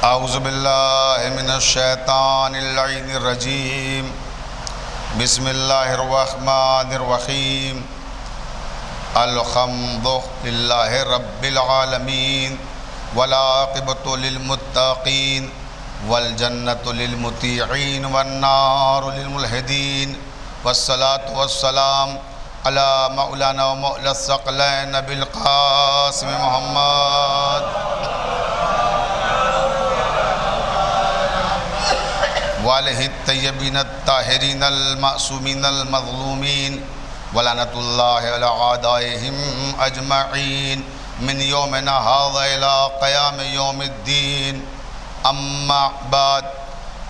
اعوذ باللہ من الشیطان اللعین الرجیم بسم اللہ الرحمن الرحیم الحمد للہ رب العالمین والعاقبۃ للمتقین والجنۃ للمطیعین والنار للملحدین والصلاة والسلام علی مولانا و مولا الثقلین نبی القاسم محمد وآلہ الطیبین الطاہرین المعصومین المظلومین ولعنۃ اللہ علی اعدائہم اجمعین من یومنا ھذا الی قیام یوم الدین اما بعد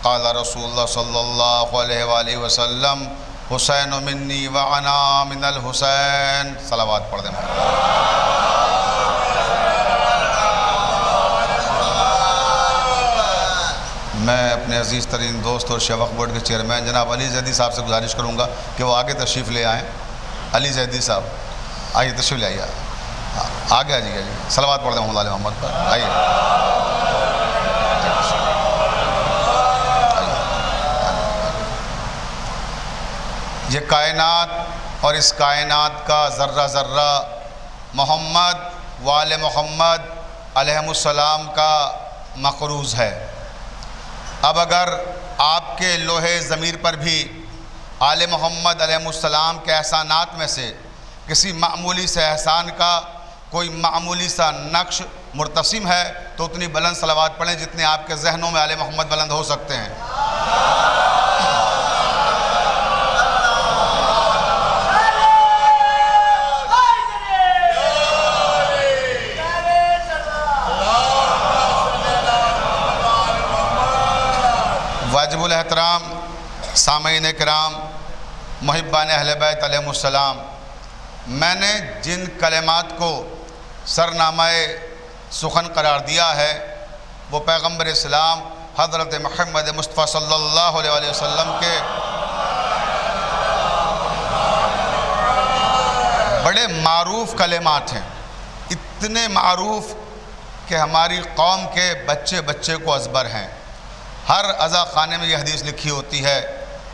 قال رسول اللہ صلی اللہ علیہ وآلہ وسلم حسین منی وانا من الحسین. صلوات پڑھ دیں. میں اپنے عزیز ترین دوست اور شیخ وقف بورڈ کے چیئرمین جناب علی زیدی صاحب سے گزارش کروں گا کہ وہ آگے تشریف لے آئیں. علی زیدی صاحب آئیے، تشریف لے آئیے، آگے آ جائیے. صلوات پڑھ دیں محمد محمد پر. آئیے. یہ کائنات اور اس کائنات کا ذرہ ذرہ محمد وآل محمد علیہم السلام کا مقروض ہے. اب اگر آپ کے لوہے ضمیر پر بھی آل محمد علیہ السلام کے احسانات میں سے کسی معمولی سے احسان کا کوئی معمولی سا نقش مرتسم ہے تو اتنی بلند صلوات پڑھیں جتنے آپ کے ذہنوں میں آل محمد بلند ہو سکتے ہیں. واجب الاحترام سامعین کرام، محبان اہل بیت علیہ السلام، میں نے جن کلمات کو سرنامہ سخن قرار دیا ہے وہ پیغمبر اسلام حضرت محمد مصطفیٰ صلی اللہ علیہ وسلم کے بڑے معروف کلمات ہیں. اتنے معروف کہ ہماری قوم کے بچے بچے کو ازبر ہیں. ہر عزا خانے میں یہ حدیث لکھی ہوتی ہے،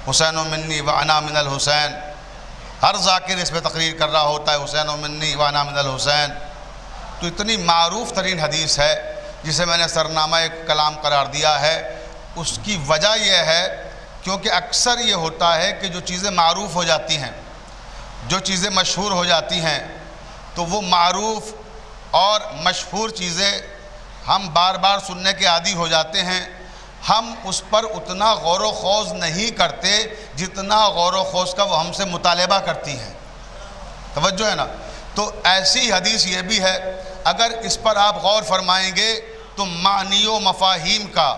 حسین منی وانا من الحسین. ہر ذاکر اس پہ تقریر کر رہا ہوتا ہے حسین منی وانا من الحسین. تو اتنی معروف ترین حدیث ہے جسے میں نے سرنامہ کلام قرار دیا ہے. اس کی وجہ یہ ہے کیونکہ اکثر یہ ہوتا ہے کہ جو چیزیں معروف ہو جاتی ہیں، جو چیزیں مشہور ہو جاتی ہیں، تو وہ معروف اور مشہور چیزیں ہم بار بار سننے کے عادی ہو جاتے ہیں. ہم اس پر اتنا غور و خوض نہیں کرتے جتنا غور و خوض کا وہ ہم سے مطالبہ کرتی ہیں. توجہ ہے نا؟ تو ایسی حدیث یہ بھی ہے، اگر اس پر آپ غور فرمائیں گے تو معنی و مفاہیم کا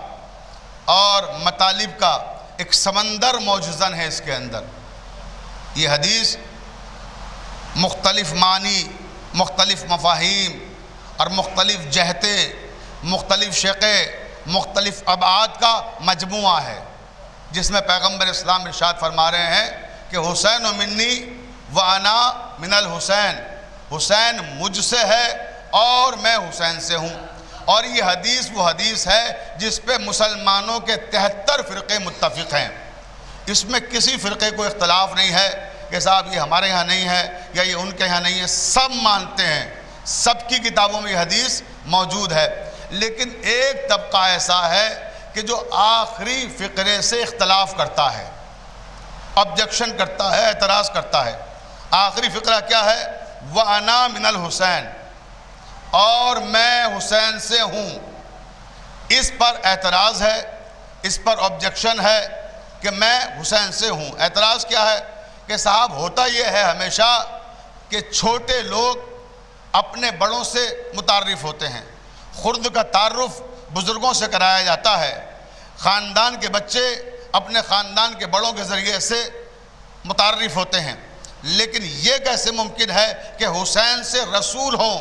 اور مطالب کا ایک سمندر موجزن ہے اس کے اندر. یہ حدیث مختلف معنی، مختلف مفاہیم اور مختلف جہتیں، مختلف شقیں، مختلف ابعاد کا مجموعہ ہے، جس میں پیغمبر اسلام ارشاد فرما رہے ہیں کہ حسین منی وانا من الحسین. حسین مجھ سے ہے اور میں حسین سے ہوں. اور یہ حدیث وہ حدیث ہے جس پہ مسلمانوں کے 73 فرقے متفق ہیں. اس میں کسی فرقے کو اختلاف نہیں ہے کہ صاحب یہ ہمارے یہاں نہیں ہے یا یہ ان کے یہاں نہیں ہے. سب مانتے ہیں، سب کی کتابوں میں یہ حدیث موجود ہے. لیکن ایک طبقہ ایسا ہے کہ جو آخری فقرے سے اختلاف کرتا ہے، آبجیکشن کرتا ہے، اعتراض کرتا ہے. آخری فقرہ کیا ہے؟ وَأَنَا مِنَ الْحُسَيْن، اور میں حسین سے ہوں. اس پر اعتراض ہے، اس پر آبجیکشن ہے کہ میں حسین سے ہوں. اعتراض کیا ہے کہ صاحب ہوتا یہ ہے ہمیشہ کہ چھوٹے لوگ اپنے بڑوں سے متعارف ہوتے ہیں. خرد کا تعارف بزرگوں سے کرایا جاتا ہے. خاندان کے بچے اپنے خاندان کے بڑوں کے ذریعے سے متعارف ہوتے ہیں. لیکن یہ کیسے ممکن ہے کہ حسین سے رسول ہوں،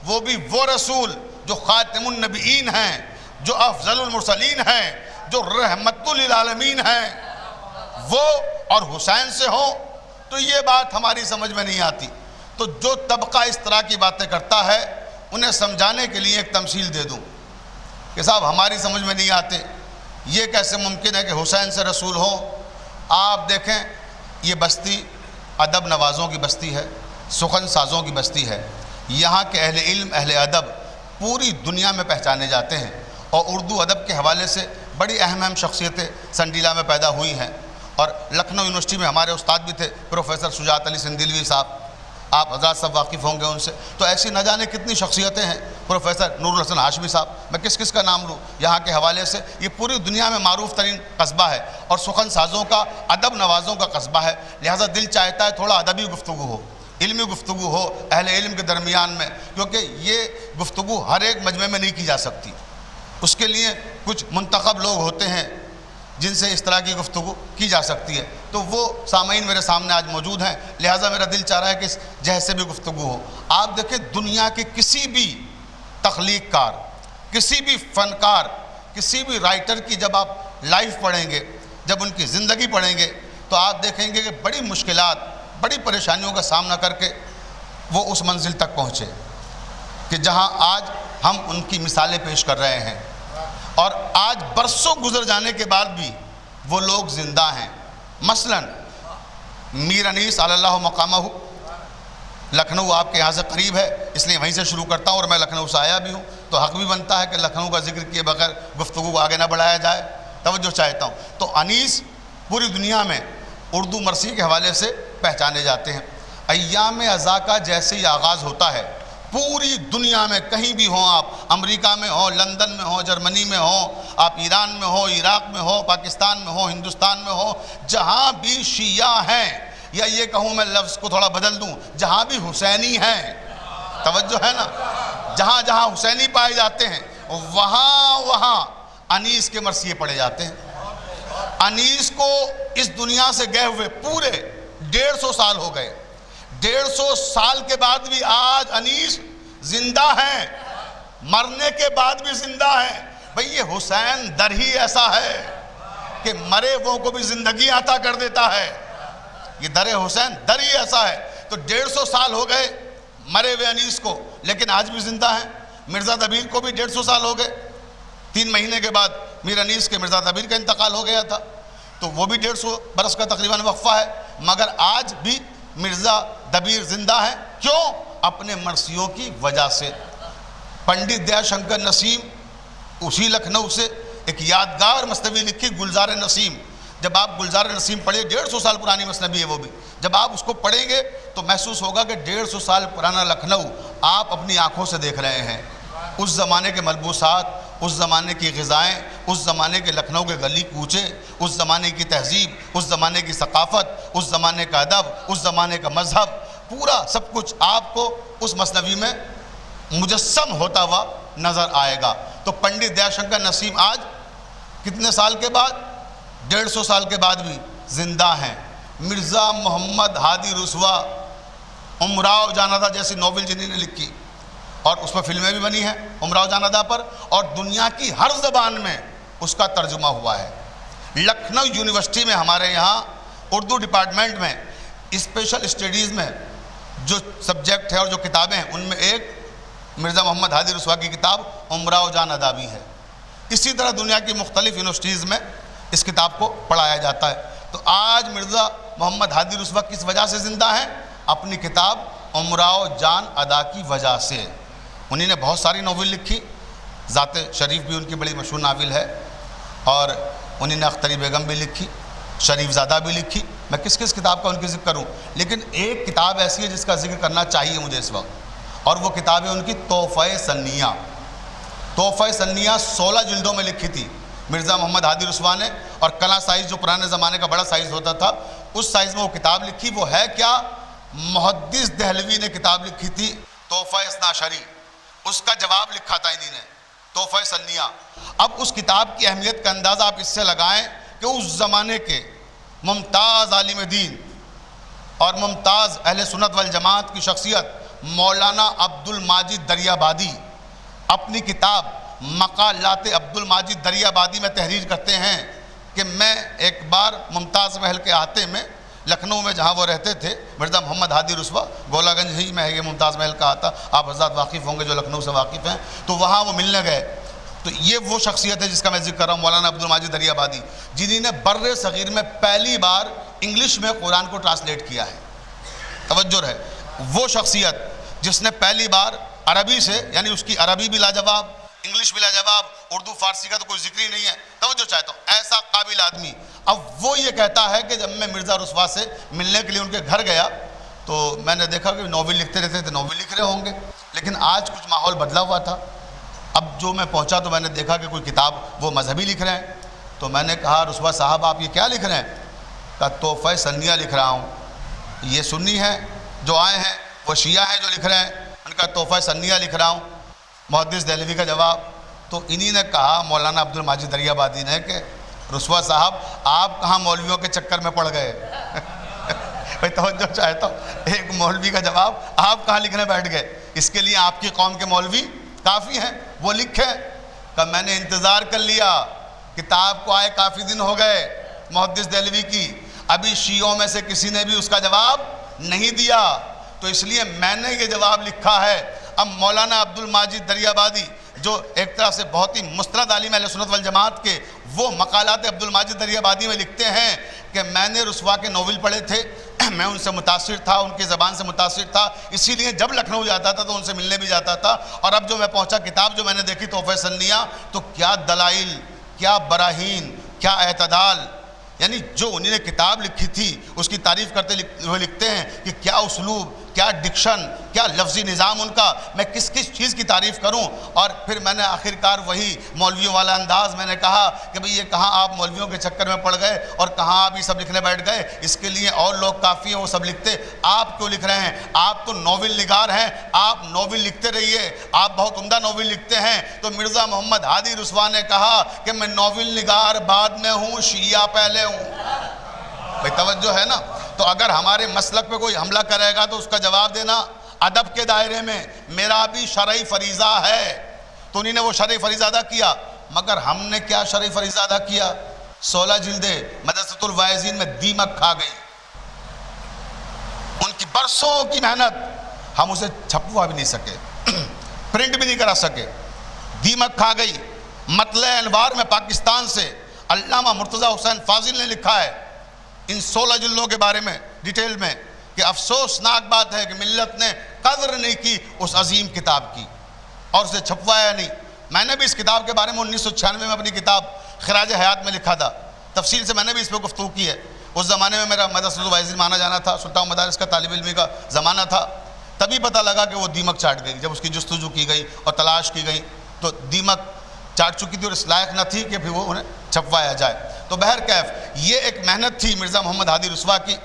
وہ بھی وہ رسول جو خاتم النبیین ہیں، جو افضل المرسلین ہیں، جو رحمت للعالمین ہیں، وہ اور حسین سے ہوں؟ تو یہ بات ہماری سمجھ میں نہیں آتی. تو جو طبقہ اس طرح کی باتیں کرتا ہے انہیں سمجھانے کے لیے ایک تمثیل دے دوں. کہ صاحب ہماری سمجھ میں نہیں آتے، یہ کیسے ممکن ہے کہ حسین سے رسول ہوں۔ آپ دیکھیں یہ بستی ادب نوازوں کی بستی ہے، سخن سازوں کی بستی ہے، یہاں کے اہل علم اہل ادب پوری دنیا میں پہچانے جاتے ہیں، اور اردو ادب کے حوالے سے بڑی اہم شخصیتیں سنڈیلا میں پیدا ہوئی ہیں۔ اور لکھنؤ یونیورسٹی میں ہمارے استاد بھی تھے پروفیسر شجاعت علی سندھلوی صاحب، آپ حضرات سب واقف ہوں گے ان سے، تو ایسی نہ جانے کتنی شخصیتیں ہیں، پروفیسر نور الحسن ہاشمی صاحب، میں کس کس کا نام لوں یہاں کے حوالے سے، یہ پوری دنیا میں معروف ترین قصبہ ہے اور سخن سازوں کا ادب نوازوں کا قصبہ ہے، لہٰذا دل چاہتا ہے تھوڑا ادبی گفتگو ہو، علمی گفتگو ہو اہل علم کے درمیان میں، کیونکہ یہ گفتگو ہر ایک مجمع میں نہیں کی جا سکتی، اس کے لیے کچھ منتخب لوگ ہوتے ہیں جن سے اس طرح کی گفتگو کی جا سکتی ہے، تو وہ سامعین میرے سامنے آج موجود ہیں، لہٰذا میرا دل چاہ رہا ہے کہ اس جہد سے بھی گفتگو ہو۔ آپ دیکھیں دنیا کے کسی بھی تخلیق کار، کسی بھی فنکار، کسی بھی رائٹر کی جب آپ لائف پڑھیں گے، جب ان کی زندگی پڑھیں گے، تو آپ دیکھیں گے کہ بڑی مشکلات، بڑی پریشانیوں کا سامنا کر کے وہ اس منزل تک پہنچے کہ جہاں آج ہم ان کی مثالیں پیش کر رہے ہیں، اور آج برسوں گزر جانے کے بعد بھی وہ لوگ زندہ ہیں۔ مثلا میر انیس علی اللہ مقامہ، لکھنؤ آپ کے یہاں سے قریب ہے اس لیے وہیں سے شروع کرتا ہوں، اور میں لکھنؤ سے آیا بھی ہوں تو حق بھی بنتا ہے کہ لکھنؤ کا ذکر کیے بغیر گفتگو کو آگے نہ بڑھایا جائے، توجہ چاہتا ہوں۔ تو انیس پوری دنیا میں اردو مرثی کے حوالے سے پہچانے جاتے ہیں۔ ایام ازاں کا جیسے ہی آغاز ہوتا ہے پوری دنیا میں کہیں بھی ہوں، آپ امریکہ میں ہوں، لندن میں ہوں، جرمنی میں ہوں، آپ ایران میں ہوں، عراق میں ہوں، پاکستان میں ہوں، ہندوستان میں ہوں، جہاں بھی شیعہ ہیں، یا یہ کہوں میں لفظ کو تھوڑا بدل دوں، جہاں بھی حسینی ہیں، توجہ ہے نا، جہاں جہاں حسینی پائے جاتے ہیں وہاں انیس کے مرثیے پڑھے جاتے ہیں۔ انیس کو اس دنیا سے گئے ہوئے پورے 150 سال ہو گئے، 150 سال کے بعد بھی آج انیس زندہ ہیں، مرنے کے بعد بھی زندہ ہیں۔ بھئی یہ حسین در ہی ایسا ہے کہ مرے وہ کو بھی زندگی عطا کر دیتا ہے، یہ در حسین در ہی ایسا ہے۔ تو 150 سال ہو گئے مرے ہوئے انیس کو، لیکن آج بھی زندہ ہیں۔ مرزا دبیر کو بھی 150 سال ہو گئے، 3 مہینے کے بعد میر انیس کے مرزا دبیر کا انتقال ہو گیا تھا، تو وہ بھی 150 برس کا تقریباً وقفہ ہے، مگر آج بھی مرزا دبیر زندہ ہیں۔ کیوں؟ اپنے مرثیوں کی وجہ سے۔ پنڈت دیا شنکر نسیم اسی لکھنؤ سے ایک یادگار مثنوی لکھی گلزار نسیم، جب آپ گلزار نسیم پڑھیں 150 سال پرانی مثنوی ہے وہ بھی، جب آپ اس کو پڑھیں گے تو محسوس ہوگا کہ 150 سال پرانا لکھنؤ آپ اپنی آنکھوں سے دیکھ رہے ہیں۔ اس زمانے کے ملبوسات، اس زمانے کی غذائیں، اس زمانے کے لکھنؤ کے گلی کوچے، اس زمانے کی تہذیب، اس زمانے کی ثقافت، اس زمانے کا ادب، اس زمانے کا مذہب، پورا سب کچھ آپ کو اس مثنوی میں مجسم ہوتا ہوا نظر آئے گا۔ تو پنڈت دیا شنکر نسیم آج کتنے سال کے بعد؟ 150 سال کے بعد بھی زندہ ہیں۔ مرزا محمد ہادی رسوا امراؤ جانادہ جیسی ناول جنہوں نے لکھی، اور اس پر فلمیں بھی بنی ہیں امراؤ جانادہ پر، اور دنیا کی ہر زبان میں اس کا ترجمہ ہوا ہے۔ لکھنؤ یونیورسٹی میں ہمارے یہاں اردو ڈپارٹمنٹ میں اسپیشل اسٹڈیز میں جو سبجیکٹ ہے اور جو کتابیں ہیں ان میں ایک مرزا محمد ہادی رسوا کی کتاب امراؤ جانادہ بھی ہے۔ اسی طرح دنیا کی مختلف یونیورسٹیز میں اس کتاب کو پڑھایا جاتا ہے۔ تو آج مرزا محمد ہادی رسوا کس وجہ سے زندہ ہیں؟ اپنی کتاب امراؤ جان ادا کی وجہ سے۔ انہوں نے بہت ساری ناول لکھی، ذات شریف بھی ان کی بڑی مشہور ناول ہے، اور انہوں نے اختری بیگم بھی لکھی، شریف زادہ بھی لکھی، میں کس کس کتاب کا ان کی ذکر کروں، لیکن ایک کتاب ایسی ہے جس کا ذکر کرنا چاہیے مجھے اس وقت، اور وہ کتاب ہے ان کی تحفہ سنیہ۔ تحفہ سنیہ 16 جلدوں میں لکھی تھی مرزا محمد ہادی رسوا نے، اور کلا سائز جو پرانے زمانے کا بڑا سائز ہوتا تھا اس سائز میں وہ کتاب لکھی۔ وہ ہے کیا؟ محدث دہلوی نے کتاب لکھی تھی تحفہ اثنا عشری، اس کا جواب لکھا تھا انہی نے، تحفہ سنیہ۔ اب اس کتاب کی اہمیت کا اندازہ آپ اس سے لگائیں کہ اس زمانے کے ممتاز عالم دین اور ممتاز اہل سنت والجماعت کی شخصیت مولانا عبد الماجد دریابادی اپنی کتاب مقالات عبد الماجد دریابادی میں تحریر کرتے ہیں کہ میں ایک بار ممتاز محل کے احاطے میں لکھنؤ میں جہاں وہ رہتے تھے، مرزا محمد ہادی رسوا، گولا گنج ہی میں ہے یہ ممتاز محل کا احاطہ، آپ حضرات واقف ہوں گے جو لکھنؤ سے واقف ہیں، تو وہاں وہ ملنے گئے، تو یہ وہ شخصیت ہے جس کا میں ذکر کر رہا ہوں، مولانا عبدالماجد دریا آبادی، جنہی نے بر صغیر میں پہلی بار انگلش میں قرآن کو ٹرانسلیٹ کیا ہے۔ توجہ ہے، وہ شخصیت جس نے پہلی بار عربی سے، یعنی اس کی عربی بھی لاجواب، انگلش بھی لاجواب، اردو فارسی کا تو کوئی ذکر ہی نہیں ہے، توجہ چاہتا ہوں، ایسا قابل آدمی۔ اب وہ یہ کہتا ہے کہ جب میں مرزا رسوا سے ملنے کے لیے ان کے گھر گیا تو میں نے دیکھا کہ ناول لکھتے رہتے تھے، ناول لکھ رہے ہوں گے، لیکن آج کچھ ماحول بدلا ہوا تھا۔ اب جو میں پہنچا تو میں نے دیکھا کہ کوئی کتاب وہ مذہبی لکھ رہے ہیں، تو میں نے کہا رسوا صاحب آپ یہ کیا لکھ رہے ہیں؟ کہا تحفہ سنیہ لکھ رہا ہوں۔ یہ سنی ہیں جو آئے ہیں، وہ شیعہ ہیں جو لکھ رہے ہیں، ان کا تحفہ سنیہ لکھ رہا ہوں۔ محدث دہلوی کا جواب، تو انہی نے کہا مولانا عبدالماجد دریا آبادی نے کہ رسوا صاحب آپ کہاں مولویوں کے چکر میں پڑ گئے؟ بھائی توجہ چاہتا ہوں، ایک مولوی کا جواب، آپ کہاں لکھنے بیٹھ گئے؟ اس کے لیے آپ کی قوم کے مولوی کافی ہیں، وہ لکھیں۔ کہ میں نے انتظار کر لیا، کتاب کو آئے کافی دن ہو گئے محدث دہلوی کی، ابھی شیعوں میں سے کسی نے بھی اس کا جواب نہیں دیا، تو اس لیے میں نے یہ جواب لکھا ہے۔ اب مولانا عبدالماجد دریا آبادی جو ایک طرح سے بہت ہی مستند عالم اہل سنت والجماعت کے، وہ مقالات عبدالماجد دریا آبادی میں لکھتے ہیں کہ میں نے رسوا کے ناول پڑھے تھے، میں ان سے متاثر تھا، ان کی زبان سے متاثر تھا، اسی لیے جب لکھنؤ جاتا تھا تو ان سے ملنے بھی جاتا تھا، اور اب جو میں پہنچا کتاب جو میں نے دیکھی تحفہ سنیہ، تو کیا دلائل، کیا براہین، کیا اعتدال، یعنی جو انہوں نے کتاب لکھی تھی اس کی تعریف کرتے ہوئے لکھتے ہیں کہ کیا اسلوب، کیا ڈکشن، کیا لفظی نظام ان کا، میں کس کس چیز کی تعریف کروں۔ اور پھر میں نے آخرکار وہی مولویوں والا انداز، میں نے کہا کہ بھئی یہ کہاں آپ مولویوں کے چکر میں پڑ گئے اور کہاں آپ یہ سب لکھنے بیٹھ گئے، اس کے لیے اور لوگ کافی ہیں وہ سب لکھتے، آپ کیوں لکھ رہے ہیں؟ آپ تو ناول نگار ہیں، آپ ناول لکھتے رہیے، آپ بہت عمدہ ناول لکھتے ہیں۔ تو مرزا محمد ہادی رسوا نے کہا کہ میں ناول نگار بعد میں ہوں، شیعہ پہلے ہوں۔ بھئی توجہ ہے نا؟ تو اگر ہمارے مسلک پہ کوئی حملہ کرے گا تو اس کا جواب دینا ادب کے دائرے میں، میرا بھی شرعی فریضہ ہے، تو انہی نے وہ شرعی فریضہ ادا کیا۔ مگر ہم نے کیا شرعی فریضہ ادا کیا؟ 16 جلدیں مدرسۃ الواعظین میں دیمک کھا گئی، ان کی برسوں کی محنت، ہم اسے چھپوا بھی نہیں سکے، پرنٹ بھی نہیں کرا سکے، دیمک کھا گئی۔ مطلع انوار میں پاکستان سے علامہ مرتضیٰ حسین فاضل نے لکھا ہے ان 16 جلدوں کے بارے میں ڈیٹیل میں کہ افسوسناک بات ہے کہ ملت نے قدر نہیں کی اس عظیم کتاب کی اور اسے چھپوایا نہیں۔ میں نے بھی اس کتاب کے بارے میں 1996 میں اپنی کتاب خراج حیات میں لکھا تھا، تفصیل سے میں نے بھی اس پہ گفتگو کی ہے۔ اس زمانے میں میرا مدرسۃ الواعظین مانا جانا تھا، سلطان مدارس کا طالب علمی کا زمانہ تھا، تبھی پتہ لگا کہ وہ دیمک چاٹ گئی۔ جب اس کی جستجو کی گئی اور تلاش کی گئی تو دیمک چاٹ چکی تھی اور اس لائق نہ تھی کہ پھر وہ انہیں چھپوایا جائے۔ تو بہرکیف یہ ایک محنت تھی مرزا محمد ہادی رسوا کی،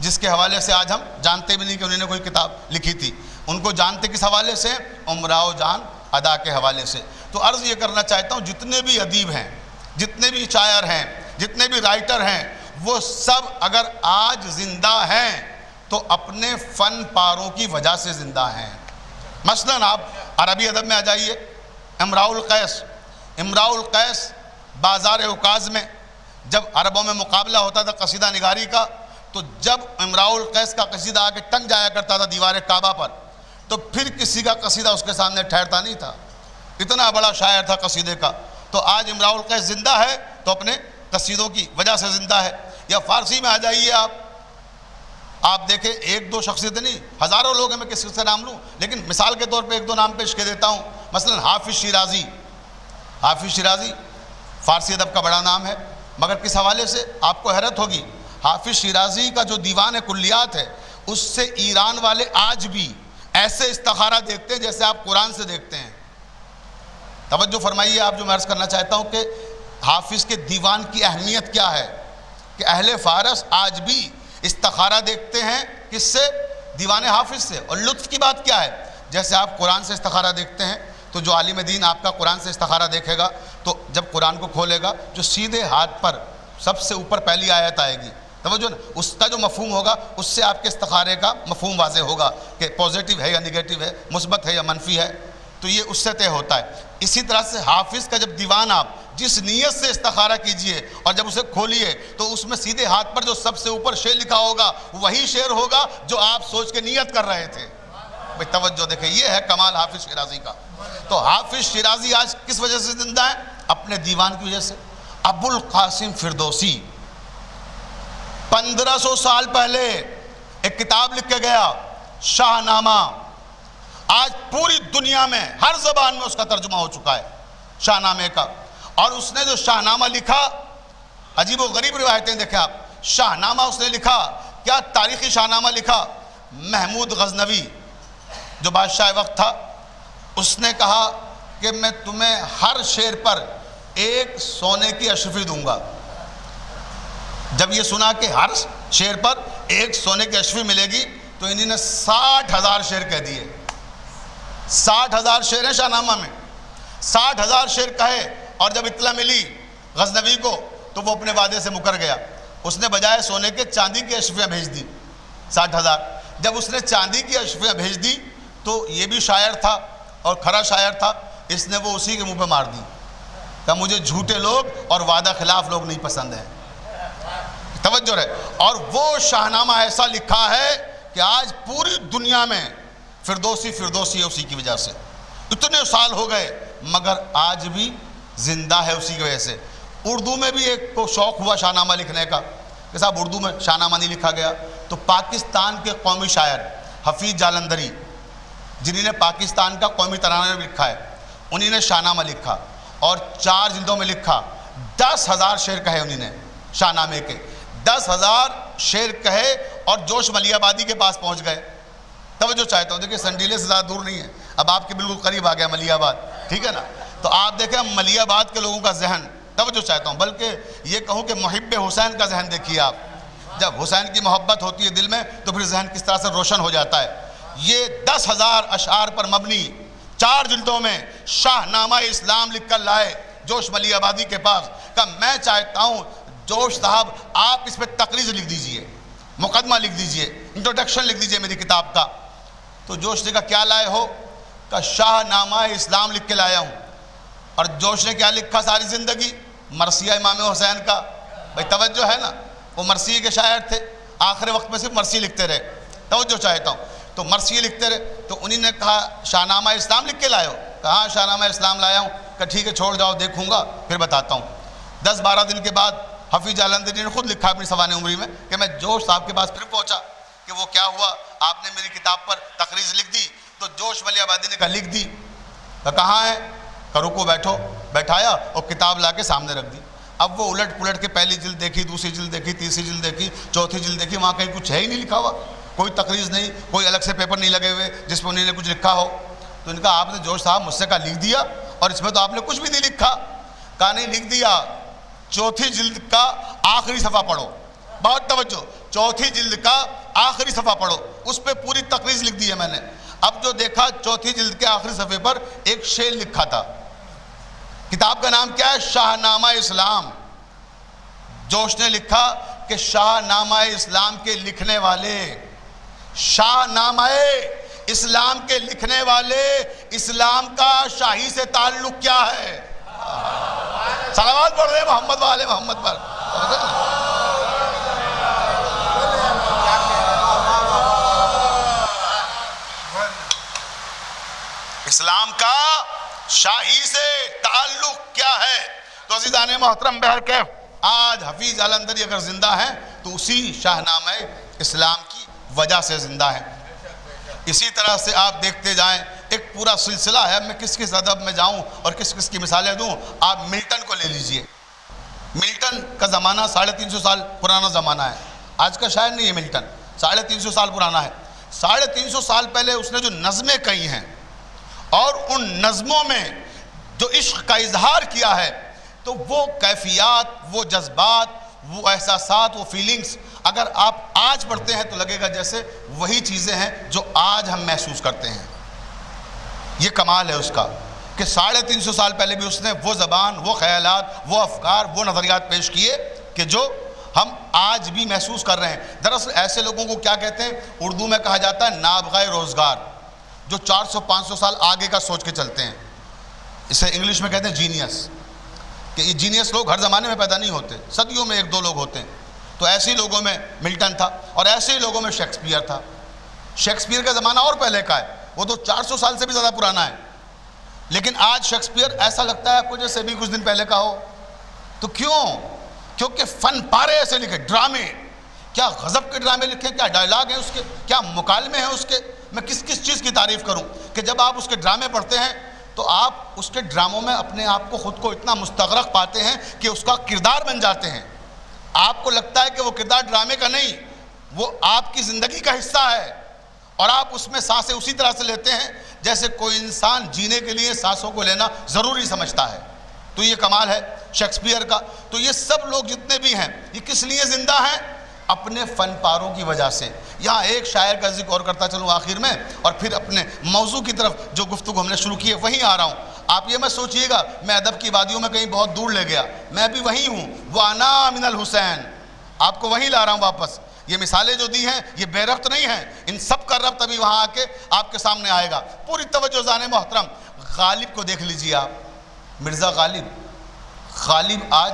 جس کے حوالے سے آج ہم جانتے بھی نہیں کہ انہوں نے کوئی کتاب لکھی تھی۔ ان کو جانتے کس حوالے سے؟ امراؤ جان ادا کے حوالے سے۔ تو عرض یہ کرنا چاہتا ہوں جتنے بھی ادیب ہیں، جتنے بھی شاعر ہیں، جتنے بھی رائٹر ہیں، وہ سب اگر آج زندہ ہیں تو اپنے فن پاروں کی وجہ سے زندہ ہیں۔ مثلاً آپ عربی ادب میں آ جائیے، امراء القیس بازار عکاظ میں جب عربوں میں مقابلہ ہوتا تھا قصیدہ نگاری کا، تو جب امراء القیس کا قصیدہ آ کے ٹنگ جایا کرتا تھا دیوار کعبہ پر، تو پھر کسی کا قصیدہ اس کے سامنے ٹھہرتا نہیں تھا، اتنا بڑا شاعر تھا قصیدے کا۔ تو آج امراء القیس زندہ ہے تو اپنے قصیدوں کی وجہ سے زندہ ہے۔ یا فارسی میں آ جائیے آپ دیکھیں، ایک دو شخصیتیں نہیں، ہزاروں لوگ ہیں، میں کسی سے نام لوں، لیکن مثال کے طور پہ ایک دو نام پیش کر دیتا ہوں۔ مثلا حافظ شیرازی فارسی ادب کا بڑا نام ہے، مگر کس حوالے سے آپ کو حیرت ہوگی، حافظ شیرازی کا جو دیوان کلیات ہے اس سے ایران والے آج بھی ایسے استخارہ دیکھتے ہیں جیسے آپ قرآن سے دیکھتے ہیں۔ توجہ فرمائیے، آپ جو میں عرض کرنا چاہتا ہوں کہ حافظ کے دیوان کی اہمیت کیا ہے کہ اہل فارس آج بھی استخارہ دیکھتے ہیں، کس سے؟ دیوان حافظ سے۔ اور لطف کی بات کیا ہے، جیسے آپ قرآن سے استخارہ دیکھتے ہیں تو جو عالم دین آپ کا قرآن سے استخارہ دیکھے گا تو جب قرآن کو کھولے گا جو سیدھے ہاتھ پر سب سے اوپر پہلی آیت آئے گی، توجہ نا، اس کا جو مفہوم ہوگا اس سے آپ کے استخارے کا مفہوم واضح ہوگا کہ پازیٹیو ہے یا نگیٹو ہے، مثبت ہے یا منفی ہے، تو یہ اس سے طے ہوتا ہے۔ اسی طرح سے حافظ کا جب دیوان آپ جس نیت سے استخارہ کیجئے اور جب اسے کھولیے تو اس میں سیدھے ہاتھ پر جو سب سے اوپر شعر لکھا ہوگا وہی شعر ہوگا جو آپ سوچ کے نیت کر رہے تھے۔ بھئی توجہ دیکھیں، یہ ہے کمال حافظ شیرازی کا۔ تو حافظ شیرازی آج کس وجہ سے زندہ ہیں؟ اپنے دیوان کی وجہ سے۔ ابو القاسم فردوسی 1500 سال پہلے ایک کتاب لکھ کے گیا، شاہ نامہ۔ آج پوری دنیا میں ہر زبان میں اس کا ترجمہ ہو چکا ہے شاہ نامے کا۔ اور اس نے جو شاہ نامہ لکھا، عجیب و غریب روایتیں دیکھیں آپ، شاہ نامہ اس نے لکھا، کیا تاریخی شاہ نامہ لکھا۔ محمود غزنوی جو بادشاہ وقت تھا، اس نے کہا کہ میں تمہیں ہر شعر پر 1 سونے کی اشرفی دوں گا۔ جب یہ سنا کہ ہر شعر پر 1 سونے کی اشرفی ملے گی تو انہی نے 60,000 شعر کہہ دیے۔ 60,000 شعر ہیں شاہ نامہ میں، 60,000 شعر کہے۔ اور جب اطلاع ملی غزنوی کو تو وہ اپنے وعدے سے مکر گیا، اس نے بجائے سونے کے چاندی کی اشرفیاں بھیج دی 60,000۔ جب اس نے چاندی کی اشرفیاں بھیج دی تو یہ بھی شاعر تھا اور کھرا شاعر تھا، اس نے وہ اسی کے منہ پہ مار دی، کہ مجھے جھوٹے لوگ اور وعدہ خلاف لوگ نہیں پسند ہیں۔ توجہ رہے۔ اور وہ شاہ نامہ ایسا لکھا ہے کہ آج پوری دنیا میں فردوسی ہے اسی کی وجہ سے۔ اتنے سال ہو گئے مگر آج بھی زندہ ہے اسی کی وجہ سے۔ اردو میں بھی ایک کو شوق ہوا شاہ نامہ لکھنے کا کہ صاحب اردو میں شاہ نامہ نہیں لکھا گیا، تو پاکستان کے قومی شاعر حفیظ جالندھری، جنہی نے پاکستان کا قومی ترانہ بھی لکھا ہے، انہی نے شاہ نامہ لکھا اور 4 جلدوں میں لکھا۔ 10,000 شعر کہے انہی نے شاہ نامے کے، 10,000 شعر کہے اور جوش ملیح آبادی کے پاس پہنچ گئے۔ توجہ چاہتا ہوں، دیکھیں سنڈیلے سے زیادہ دور نہیں ہے، اب آپ کے بالکل قریب آ گیا ملیح آباد، ٹھیک ہے نا۔ تو آپ دیکھیں ملیح آباد کے لوگوں کا ذہن، توجہ چاہتا ہوں، بلکہ یہ کہوں کہ محب حسین کا ذہن دیکھیے آپ۔ جب حسین کی محبت ہوتی ہے دل میں تو پھر ذہن کس طرح سے روشن ہو جاتا ہے۔ یہ 10,000 اشعار پر مبنی 4 جلدوں میں شاہ نامہ اسلام لکھ کر لائے جوش ملیح آبادی کے پاس۔ کہ میں چاہتا ہوں جوش صاحب آپ اس پہ تقریر لکھ دیجئے، مقدمہ لکھ دیجئے، انٹروڈکشن لکھ دیجئے میری کتاب کا۔ تو جوش نے کہا کیا لائے ہو؟ کہ شاہ نامہ اسلام لکھ کے لایا ہوں۔ اور جوش نے کیا لکھا ساری زندگی؟ مرثیہ امام حسین کا۔ بھئی توجہ ہے نا، وہ مرثیے کے شاعر تھے، آخر وقت میں صرف مرثیے لکھتے رہے۔ توجہ چاہتا ہوں، تو مرثیے لکھتے رہے۔ تو انہی نے کہا شاہ نامہ اسلام لکھ کے لائے ہو؟ کہا شاہ نامہ اسلام لایا ہوں۔ کہ ٹھیک ہے چھوڑ جاؤ، دیکھوں گا پھر بتاتا ہوں۔ 10-12 دن کے بعد حفیظ جالندھری نے خود لکھا اپنی سوانح عمری میں کہ میں جوش صاحب کے پاس پھر پہنچا کہ وہ کیا ہوا، آپ نے میری کتاب پر تقریر لکھ دی؟ تو جوش ملیح آبادی نے کہا لکھ دی۔ کہاں ہے؟ کہ رکو بیٹھو، بیٹھایا اور کتاب لا کے سامنے رکھ دی۔ اب وہ الٹ پلٹ کے پہلی جلد دیکھی، دوسری جلد دیکھی، تیسری جلد دیکھی، چوتھی جلد دیکھی، وہاں کہیں کچھ ہے ہی نہیں لکھا ہوا، کوئی تقریر نہیں، کوئی الگ سے پیپر نہیں لگے ہوئے جس پہ انہوں نے کچھ لکھا ہو۔ تو ان کا آپ نے جوش صاحب مجھ سے کہا لکھ دیا اور اس میں تو آپ نے کچھ بھی نہیں لکھا۔ کہا نہیں لکھ دیا، چوتھی جلد کا آخری صفحہ پڑھو، بہت توجہ، چوتھی جلد کا آخری صفحہ پڑھو، اس پہ پوری تقریر لکھ دی ہے میں نے۔ اب جو دیکھا چوتھی جلد کے آخری صفحے پر ایک شعر لکھا تھا، کتاب کا نام کیا ہے؟ شاہ نامہ اسلام۔ جوش نے لکھا کہ شاہ نامہ اسلام کے لکھنے والے، شاہ نامہ اسلام کے لکھنے والے، اسلام کا شاہی سے تعلق کیا ہے؟ صلوات پڑھ رہے محمد والے محمد پر۔ اسلام کا شاہی سے تعلق کیا ہے؟ تو عزیزان محترم بہرکیف آج حفیظ جالندھری اگر زندہ ہیں تو اسی شاہ نامہ اسلام کی وجہ سے زندہ ہیں۔ اسی طرح سے آپ دیکھتے جائیں، ایک پورا سلسلہ ہے، میں کس کس ادب میں جاؤں اور کس کس کی مثالیں دوں۔ آپ ملٹن کو لے لیجئے، ملٹن کا زمانہ 350 سال پرانا زمانہ ہے، آج کا شاعر نہیں ہے ملٹن، 350 سال پرانا ہے۔ 350 سال پہلے اس نے جو نظمیں کہی ہیں اور ان نظموں میں جو عشق کا اظہار کیا ہے، تو وہ کیفیات، وہ جذبات، وہ احساسات، وہ فیلنگز اگر آپ آج پڑھتے ہیں تو لگے گا جیسے وہی چیزیں ہیں جو آج ہم محسوس کرتے ہیں۔ یہ کمال ہے اس کا کہ 350 سال پہلے بھی اس نے وہ زبان، وہ خیالات، وہ افکار، وہ نظریات پیش کیے کہ جو ہم آج بھی محسوس کر رہے ہیں۔ دراصل ایسے لوگوں کو کیا کہتے ہیں؟ اردو میں کہا جاتا ہے نابغہ روزگار، جو 400-500 سال آگے کا سوچ کے چلتے ہیں۔ اسے انگلش میں کہتے ہیں جینیس، کہ یہ جینیس لوگ ہر زمانے میں پیدا نہیں ہوتے، صدیوں میں 1-2 لوگ ہوتے ہیں۔ تو ایسے ہی لوگوں میں ملٹن تھا اور ایسے ہی لوگوں میں شیکسپیئر تھا۔ شیکسپیئر کا زمانہ اور پہلے کا ہے، وہ تو 400 سال سے بھی زیادہ پرانا ہے، لیکن آج شیکسپیئر ایسا لگتا ہے آپ کو جیسے بھی کچھ دن پہلے کا ہو۔ تو کیوں؟ کیونکہ فن پارے ایسے لکھے، ڈرامے، کیا غضب کے ڈرامے لکھے، کیا ڈائلاگ ہیں اس کے، کیا مکالمے ہیں اس کے، میں کس چیز کی تعریف کروں کہ جب آپ اس کے ڈرامے پڑھتے ہیں تو آپ اس کے ڈراموں میں اپنے آپ کو خود کو اتنا مستغرق پاتے ہیں کہ اس کا کردار بن جاتے ہیں۔ آپ کو لگتا ہے کہ وہ کردار ڈرامے کا نہیں، وہ آپ کی زندگی کا حصہ ہے، اور آپ اس میں سانسیں اسی طرح سے لیتے ہیں جیسے کوئی انسان جینے کے لیے سانسوں کو لینا ضروری سمجھتا ہے۔ تو یہ کمال ہے شیکسپیئر کا۔ تو یہ سب لوگ جتنے بھی ہیں یہ کس لیے زندہ ہیں؟ اپنے فن پاروں کی وجہ سے۔ یہاں ایک شاعر کا ذکر اور کرتا چلوں آخر میں، اور پھر اپنے موضوع کی طرف جو گفتگو ہم نے شروع کی ہے وہیں آ رہا ہوں۔ آپ یہ مت سوچئے گا میں ادب کی وادیوں میں کہیں بہت دور لے گیا، میں بھی وہیں ہوں، وَأَنَا مِنَ الْحُسَيْن، آپ کو وہیں لا رہا ہوں واپس۔ یہ مثالیں جو دی ہیں یہ بے ربط نہیں ہیں، ان سب کا ربط ابھی وہاں آ کے آپ کے سامنے آئے گا۔ پوری توجہ زان محترم، غالب کو دیکھ لیجئے آپ، مرزا غالب آج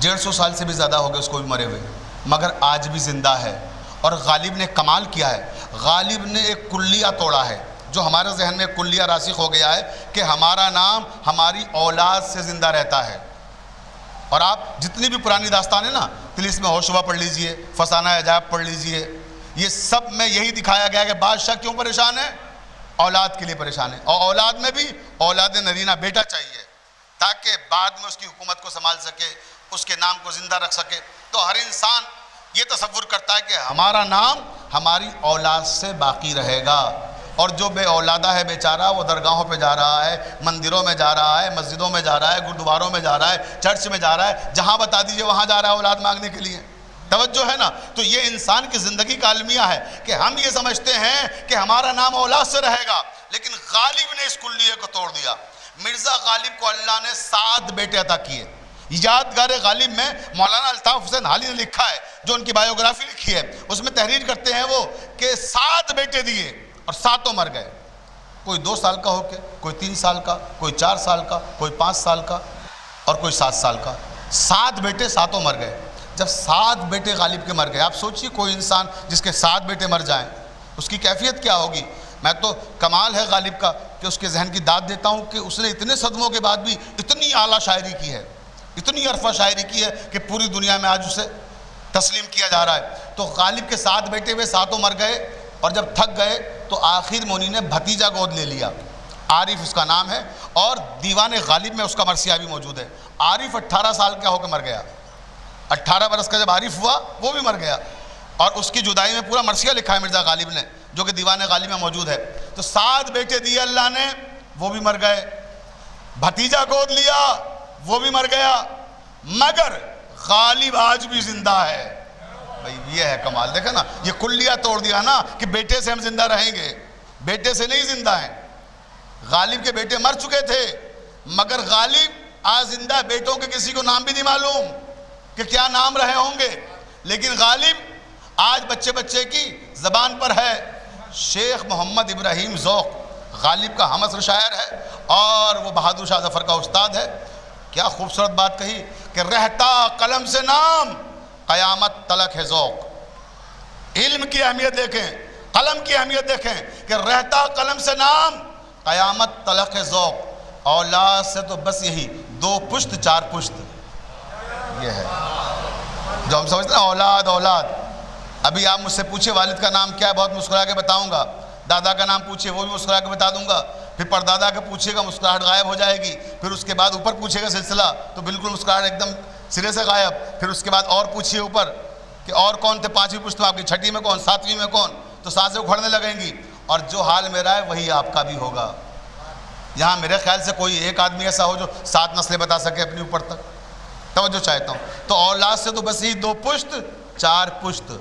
150 سال سے بھی زیادہ ہو گئے اس کو بھی مرے ہوئے، مگر آج بھی زندہ ہے۔ اور غالب نے کمال کیا ہے، غالب نے ایک کلیہ توڑا ہے جو ہمارے ذہن میں کلیہ راسخ ہو گیا ہے کہ ہمارا نام ہماری اولاد سے زندہ رہتا ہے۔ اور آپ جتنی بھی پرانی داستانیں نا، طلسم ہوشبہ پڑھ لیجئے، فسانہ عجائب پڑھ لیجئے، یہ سب میں یہی دکھایا گیا کہ بادشاہ کیوں پریشان ہے؟ اولاد کے لیے پریشان ہے، اور اولاد میں بھی اولاد نرینہ بیٹا چاہیے تاکہ بعد میں اس کی حکومت کو سنبھال سکے، اس کے نام کو زندہ رکھ سکے۔ تو ہر انسان یہ تصور کرتا ہے کہ ہمارا نام ہماری اولاد سے باقی رہے گا، اور جو بے اولادہ ہے بیچارہ وہ درگاہوں پہ جا رہا ہے، مندروں میں جا رہا ہے، مسجدوں میں جا رہا ہے، گردواروں میں جا رہا ہے، چرچ میں جا رہا ہے، جہاں بتا دیجئے وہاں جا رہا ہے اولاد مانگنے کے لیے۔ توجہ ہے نا؟ تو یہ انسان کی زندگی کا المیہ ہے کہ ہم یہ سمجھتے ہیں کہ ہمارا نام اولاد سے رہے گا، لیکن غالب نے اس کلیے کو توڑ دیا۔ مرزا غالب کو اللہ نے 7 بیٹے عطا کیے۔ یادگار غالب میں مولانا الطاف حسین حالی نے لکھا ہے، جو ان کی بایوگرافی لکھی ہے، اس میں تحریر کرتے ہیں وہ کہ 7 بیٹے دیے اور 7 مر گئے۔ کوئی 2 سال کا ہو کے، کوئی 3 سال کا، کوئی 4 سال کا، کوئی 5 سال کا، اور کوئی 7 سال کا۔ 7 بیٹے 7 مر گئے۔ جب 7 بیٹے غالب کے مر گئے، آپ سوچئے کوئی انسان جس کے 7 بیٹے مر جائیں اس کی کیفیت کیا ہوگی؟ میں تو کمال ہے غالب کا کہ اس کے ذہن کی داد دیتا ہوں کہ اس نے اتنے صدموں کے بعد بھی اتنی اعلیٰ شاعری کی ہے، اتنی عرفہ شاعری کی ہے کہ پوری دنیا میں آج اسے تسلیم کیا جا رہا ہے۔ تو غالب کے 7 بیٹے ہوئے، 7 مر گئے، اور جب تھک گئے تو آخر میں انہی نے بھتیجا گود لے لیا، عارف اس کا نام ہے، اور دیوان غالب میں اس کا مرثیہ بھی موجود ہے۔ عارف 18 سال کا ہو کے مر گیا، 18 برس کا جب عارف ہوا وہ بھی مر گیا، اور اس کی جدائی میں پورا مرثیہ لکھا ہے مرزا غالب نے، جو کہ دیوان غالب میں موجود ہے۔ تو 7 بیٹے دیے اللہ نے، وہ بھی مر گئے، بھتیجا گود لیا، وہ بھی مر گیا، مگر غالب آج بھی زندہ ہے۔ بھئی یہ ہے کمال، دیکھیں نا، یہ کلیہ توڑ دیا نا کہ بیٹے سے ہم زندہ رہیں گے، بیٹے سے نہیں زندہ ہیں۔ غالب کے بیٹے مر چکے تھے، مگر غالب آج زندہ ہے۔ بیٹوں کے کسی کو نام بھی نہیں معلوم کہ کیا نام رہے ہوں گے، لیکن غالب آج بچے بچے کی زبان پر ہے۔ شیخ محمد ابراہیم ذوق غالب کا ہم عصر شاعر ہے، اور وہ بہادر شاہ ظفر کا استاد ہے۔ کیا خوبصورت بات کہی کہ رہتا قلم سے نام، قیامت تلک ہے ذوق۔ علم کی اہمیت دیکھیں، قلم کی اہمیت دیکھیں کہ رہتا قلم سے نام، قیامت تلک ہے ذوق۔ اولاد سے تو بس یہی 2 پشت 4 پشت، یہ ہے جو ہم سمجھتے ہیں اولاد اولاد۔ ابھی آپ مجھ سے پوچھے والد کا نام کیا ہے، بہت مسکرا کے بتاؤں گا۔ دادا کا نام پوچھے، وہ بھی مسکرا کے بتا دوں گا۔ پھر پردادا کا پوچھے گا، مسکراہٹ غائب ہو جائے گی۔ پھر اس کے بعد اوپر پوچھے گا سلسلہ، تو بالکل مسکراہٹ ایک دم سرے سے غائب۔ پھر اس کے بعد اور پوچھیے اوپر کہ اور کون تھے، 5ویں پشت میں آپ کی، 6ٹھی میں کون، 7ویں میں کون، تو سانسیں اکھڑنے لگیں گی۔ اور جو حال میرا ہے وہی آپ کا بھی ہوگا۔ یہاں میرے خیال سے کوئی ایک آدمی ایسا ہو جو 7 نسلیں بتا سکے اپنی اوپر تک۔ توجہ چاہتا ہوں۔ تو اولاد سے تو بس ہی 2 پشت 4 پشت۔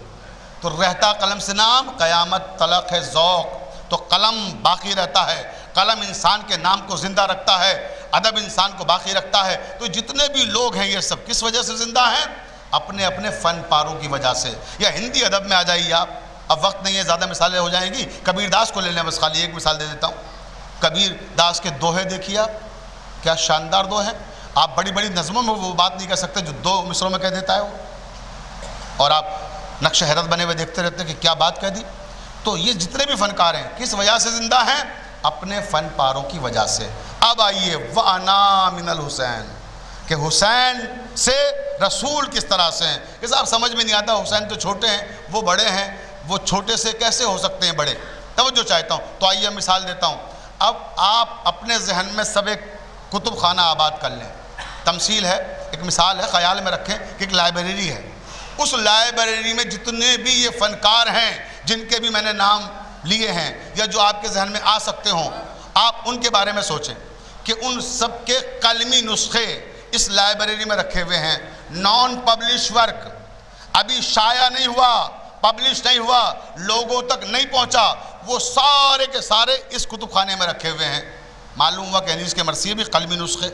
تو رہتا قلم سے نام، قیامت تلک ہے ذوق۔ تو قلم باقی رہتا ہے، قلم انسان کے نام کو زندہ رکھتا ہے، ادب انسان کو باقی رکھتا ہے۔ تو جتنے بھی لوگ ہیں یہ سب کس وجہ سے زندہ ہیں؟ اپنے اپنے فن پاروں کی وجہ سے۔ یا ہندی ادب میں آ جائیے آپ، اب وقت نہیں ہے، زیادہ مثالیں ہو جائیں گی۔ کبیر داس کو لے لیں، بس خالی ایک مثال دے دیتا ہوں۔ کبیر داس کے دوہے دیکھیے آپ، کیا شاندار دوہے ہیں۔ آپ بڑی بڑی نظموں میں وہ بات نہیں کہہ سکتے جو 2 مصروں میں کہہ دیتا ہے وہ، اور آپ نقش حیرت بنے ہوئے دیکھتے رہتے ہیں کہ کیا بات کہہ دی۔ تو یہ جتنے بھی فنکار ہیں کس وجہ سے زندہ ہیں؟ اپنے فن پاروں کی وجہ سے۔ اب آئیے وَأَنَا مِنَ الْحُسَيْن، کہ حسین سے رسول کس طرح سے ہیں۔ کہ صاحب سمجھ میں نہیں آتا، حسین تو چھوٹے ہیں، وہ بڑے ہیں، وہ چھوٹے سے کیسے ہو سکتے ہیں بڑے؟ توجہ چاہتا ہوں، تو آئیے مثال دیتا ہوں۔ اب آپ اپنے ذہن میں سب ایک کتب خانہ آباد کر لیں، تمثیل ہے، ایک مثال ہے، خیال میں رکھیں کہ ایک لائبریری ہے۔ اس لائبریری میں جتنے بھی یہ فنکار ہیں جن کے بھی میں نے نام لیے ہیں یا جو آپ کے ذہن میں آ سکتے ہوں، آپ ان کے بارے میں سوچیں کہ ان سب کے قلمی نسخے اس لائبریری میں رکھے ہوئے ہیں، نان پبلش ورک، ابھی شائع نہیں ہوا، پبلش نہیں ہوا، لوگوں تک نہیں پہنچا، وہ سارے کے سارے اس کتب خانے میں رکھے ہوئے ہیں۔ معلوم ہوا کہ انیس کے مرثیے بھی قلمی نسخے،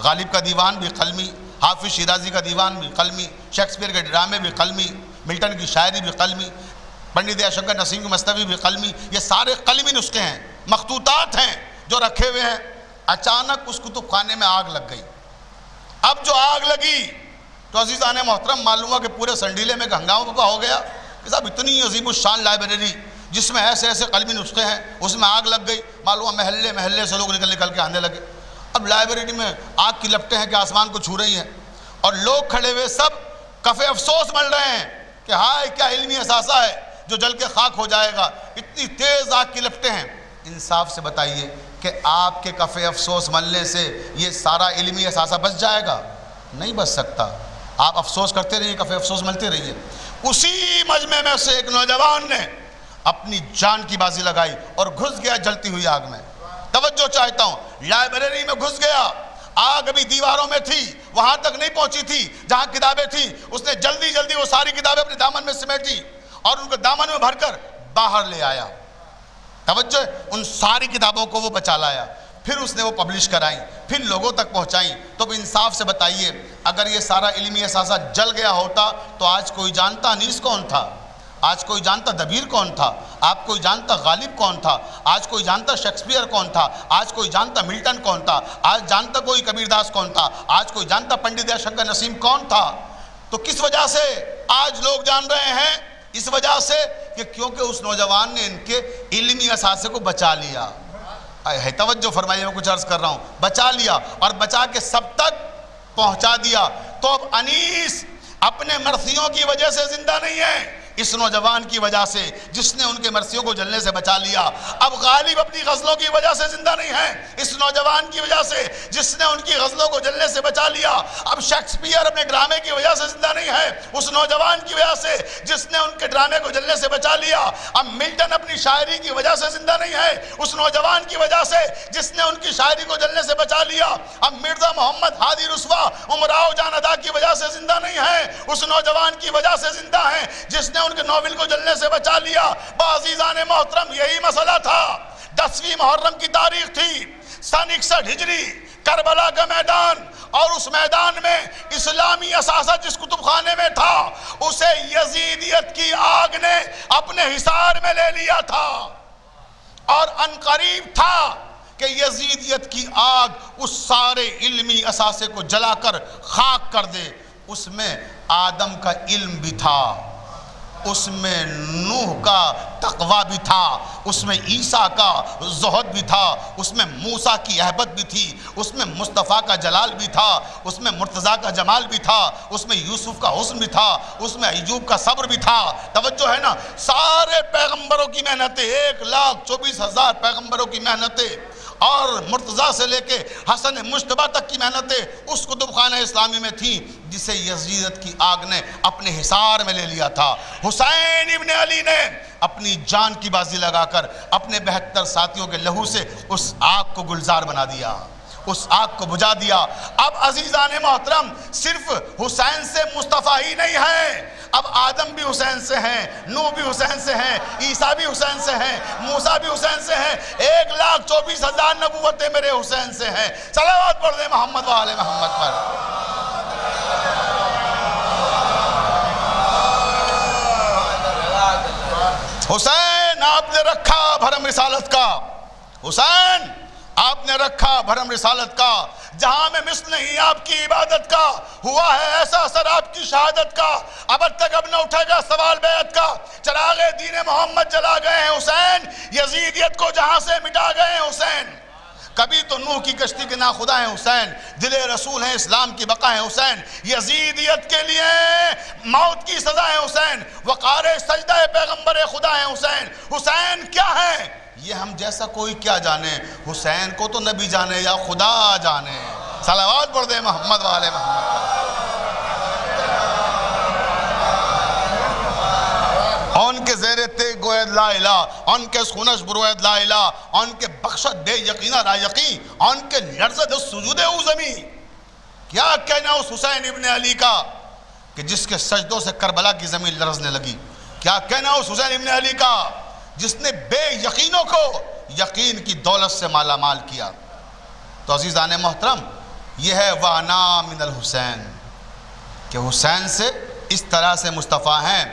غالب کا دیوان بھی قلمی، حافظ شیرازی کا دیوان بھی قلمی، شیکسپیئر کے ڈرامے بھی قلمی، ملٹن کی شاعری بھی قلمی، پنڈت دیا شنکر نسیم کی مثنوی بھی قلمی، یہ سارے قلمی نسخے ہیں، مخطوطات ہیں جو رکھے ہوئے ہیں۔ اچانک اس کتب خانے میں آگ لگ گئی۔ اب جو آگ لگی تو عزیزان محترم معلوم ہوا کہ پورے سنڈیلے میں ہنگامہ پپا ہو گیا کہ صاحب اتنی عظیم الشان لائبریری جس میں ایسے ایسے قلمی نسخے ہیں، اس میں آگ لگ گئی۔ معلوم ہوا محلے محلے سے لوگ نکل کے آنے لگے۔ اب لائبریری میں آگ کی لپٹیں ہیں کہ آسمان کو چھو رہی ہیں، اور لوگ کھڑے ہوئے سب کف افسوس مل رہے ہیں کہ ہائے کیا علمی اثاثہ ہے جو جل کے خاک ہو جائے گا، اتنی تیز آگ کی لپٹیں ہیں۔ انصاف سے بتائیے کہ آپ کے کف افسوس ملنے سے یہ سارا علمی اثاثہ بچ جائے گا؟ نہیں بچ سکتا۔ آپ افسوس کرتے رہیے، کف افسوس ملتے رہیے۔ اسی مجمع میں سے ایک نوجوان نے اپنی جان کی بازی لگائی اور گھس گیا جلتی ہوئی آگ میں۔ توجہ چاہتا ہوں، لائبریری میں گھس گیا، آگ ابھی دیواروں میں تھی، وہاں تک نہیں پہنچی تھی جہاں کتابیں تھیں، اس نے جلدی جلدی وہ ساری کتابیں اپنے دامن میں سمیٹی اور ان کو دامن میں بھر کر باہر لے آیا۔ توجہ، ان ساری کتابوں کو وہ بچا لایا، پھر اس نے وہ پبلش کرائیں، پھر لوگوں تک پہنچائیں۔ تو انصاف سے بتائیے اگر یہ سارا علمی اثاثہ جل گیا ہوتا تو آج کوئی جانتا انیس کون تھا، آج کوئی جانتا دبیر کون تھا، آپ کوئی جانتا غالب کون تھا، آج کوئی جانتا شیکسپیئر کون تھا، آج کوئی جانتا ملٹن کون تھا، آج جانتا کوئی کبیر داس کون تھا، آج کوئی جانتا پنڈت دیا شنکر نسیم کون تھا۔ تو کس وجہ سے آج لوگ جان رہے ہیں؟ اس وجہ سے کہ کیونکہ اس نوجوان نے ان کے علمی اثاثے کو بچا لیا۔ توجہ فرمائیے، میں کچھ عرض کر رہا ہوں، بچا لیا اور بچا کے سب تک پہنچا دیا۔ تو اب انیس اپنے مرثیوں کی وجہ سے زندہ نہیں ہے، اس نوجوان کی وجہ سے جس نے ان کے مرثیوں کو جلنے سے بچا لیا۔ اب غالب اپنی غزلوں کی وجہ سے زندہ نہیں ہے، اس نوجوان کی وجہ سے جس نے ان کی غزلوں کو جلنے سے بچا لیا۔ اب شیکسپیئر اپنے ڈرامے کی وجہ سے زندہ نہیں ہے، اس نوجوان کی وجہ سے جس نے ان کے ڈرامے کو جلنے سے بچا لیا۔ اب ملٹن اپنی شاعری کی وجہ سے زندہ نہیں ہے، اس نوجوان کی وجہ سے جس نے ان کی شاعری کو جلنے سے بچا لیا۔ اب مرزا محمد ہادی رسوا امراؤ جان ادا کی وجہ سے زندہ نہیں ہے، اس نوجوان کی وجہ سے زندہ ہیں جس نے ان کے ناول کو جلنے سے بچا لیا۔ عزیزان محترم، یہی مسئلہ تھا۔ 10ویں محرم کی تاریخ تھی، سن 61 ہجری، کربلا کا میدان، اور اس میدان میں اسلامی اثاثہ جس کتب خانے میں تھا اسے یزیدیت کی آگ نے اپنے حصار میں لے لیا تھا، اور عنقریب تھا کہ یزیدیت کی آگ اس سارے علمی اثاثے کو جلا کر خاک کر دے۔ اس میں آدم کا علم بھی تھا، اس میں نوح کا تقوی بھی تھا، اس میں عیسیٰ کا زہد بھی تھا، اس میں موسیٰ کی اہبت بھی تھی، اس میں مصطفیٰ کا جلال بھی تھا، اس میں مرتضیٰ کا جمال بھی تھا، اس میں یوسف کا حسن بھی تھا، اس میں ایوب کا صبر بھی تھا۔ توجہ ہے نا، سارے پیغمبروں کی محنتیں، 1,24,000 پیغمبروں کی محنتیں اور مرتضیٰ سے لے کے حسن مجتبیٰ تک کی محنتیں اس کتب خانہ اسلامی میں تھیں جسے یزیدیت کی آگ نے اپنے حصار میں لے لیا تھا۔ حسین ابن علی نے اپنی جان کی بازی لگا کر اپنے 72 ساتھیوں کے لہو سے اس آگ کو گلزار بنا دیا، اس آگ کو بجھا دیا۔ اب عزیزان محترم، صرف حسین سے مصطفیٰ ہی نہیں ہے، اب آدم بھی حسین سے ہیں، نوح بھی حسین سے ہیں، عیسیٰ بھی حسین سے ہیں، موسیٰ بھی حسین سے ہیں، 1,24,000 نبوتیں میرے حسین سے ہیں۔ صلوات پڑھ دیں محمد و آل محمد پر۔ حسین آپ نے رکھا بھرم رسالت کا، حسین آپ نے رکھا بھرم رسالت کا، جہاں میں مثل نہیں آپ کی عبادت کا، ہوا ہے ایسا اثر آپ کی شہادت کا، اب تک اب نہ اٹھے گا سوال بیعت کا، چراغ دین محمد جلا گئے ہیں حسین، یزیدیت کو جہاں سے مٹا گئے ہیں حسین، کبھی تو نوح کی کشتی کے ناخدا ہیں حسین، دل رسول ہیں اسلام کی بقا ہے حسین، یزیدیت کے لیے موت کی سزا ہے حسین، وقار سجدہ پیغمبر خدا ہے حسین، حسین کیا ہے یہ ہم جیسا کوئی کیا جانے، حسین کو تو نبی جانے یا خدا جانے، صلوات پڑھ دیں محمد والے محمد۔ ان کے زیر تیگ گوید لا الہ، ان کے خونش بروید لا الہ، ان کے بخشت بے یقینہ را یقین، ان کے لرزد سجود او زمین۔ کیا کہنا اس حسین ابن علی کا کہ جس کے سجدوں سے کربلا کی زمین لرزنے لگی، کیا کہنا اس حسین ابن علی کا جس نے بے یقینوں کو یقین کی دولت سے مالا مال کیا۔ تو عزیزان محترم، یہ ہے وَأَنَا مِنَ الْحُسَيْن، کہ حسین سے اس طرح سے مصطفیٰ ہیں،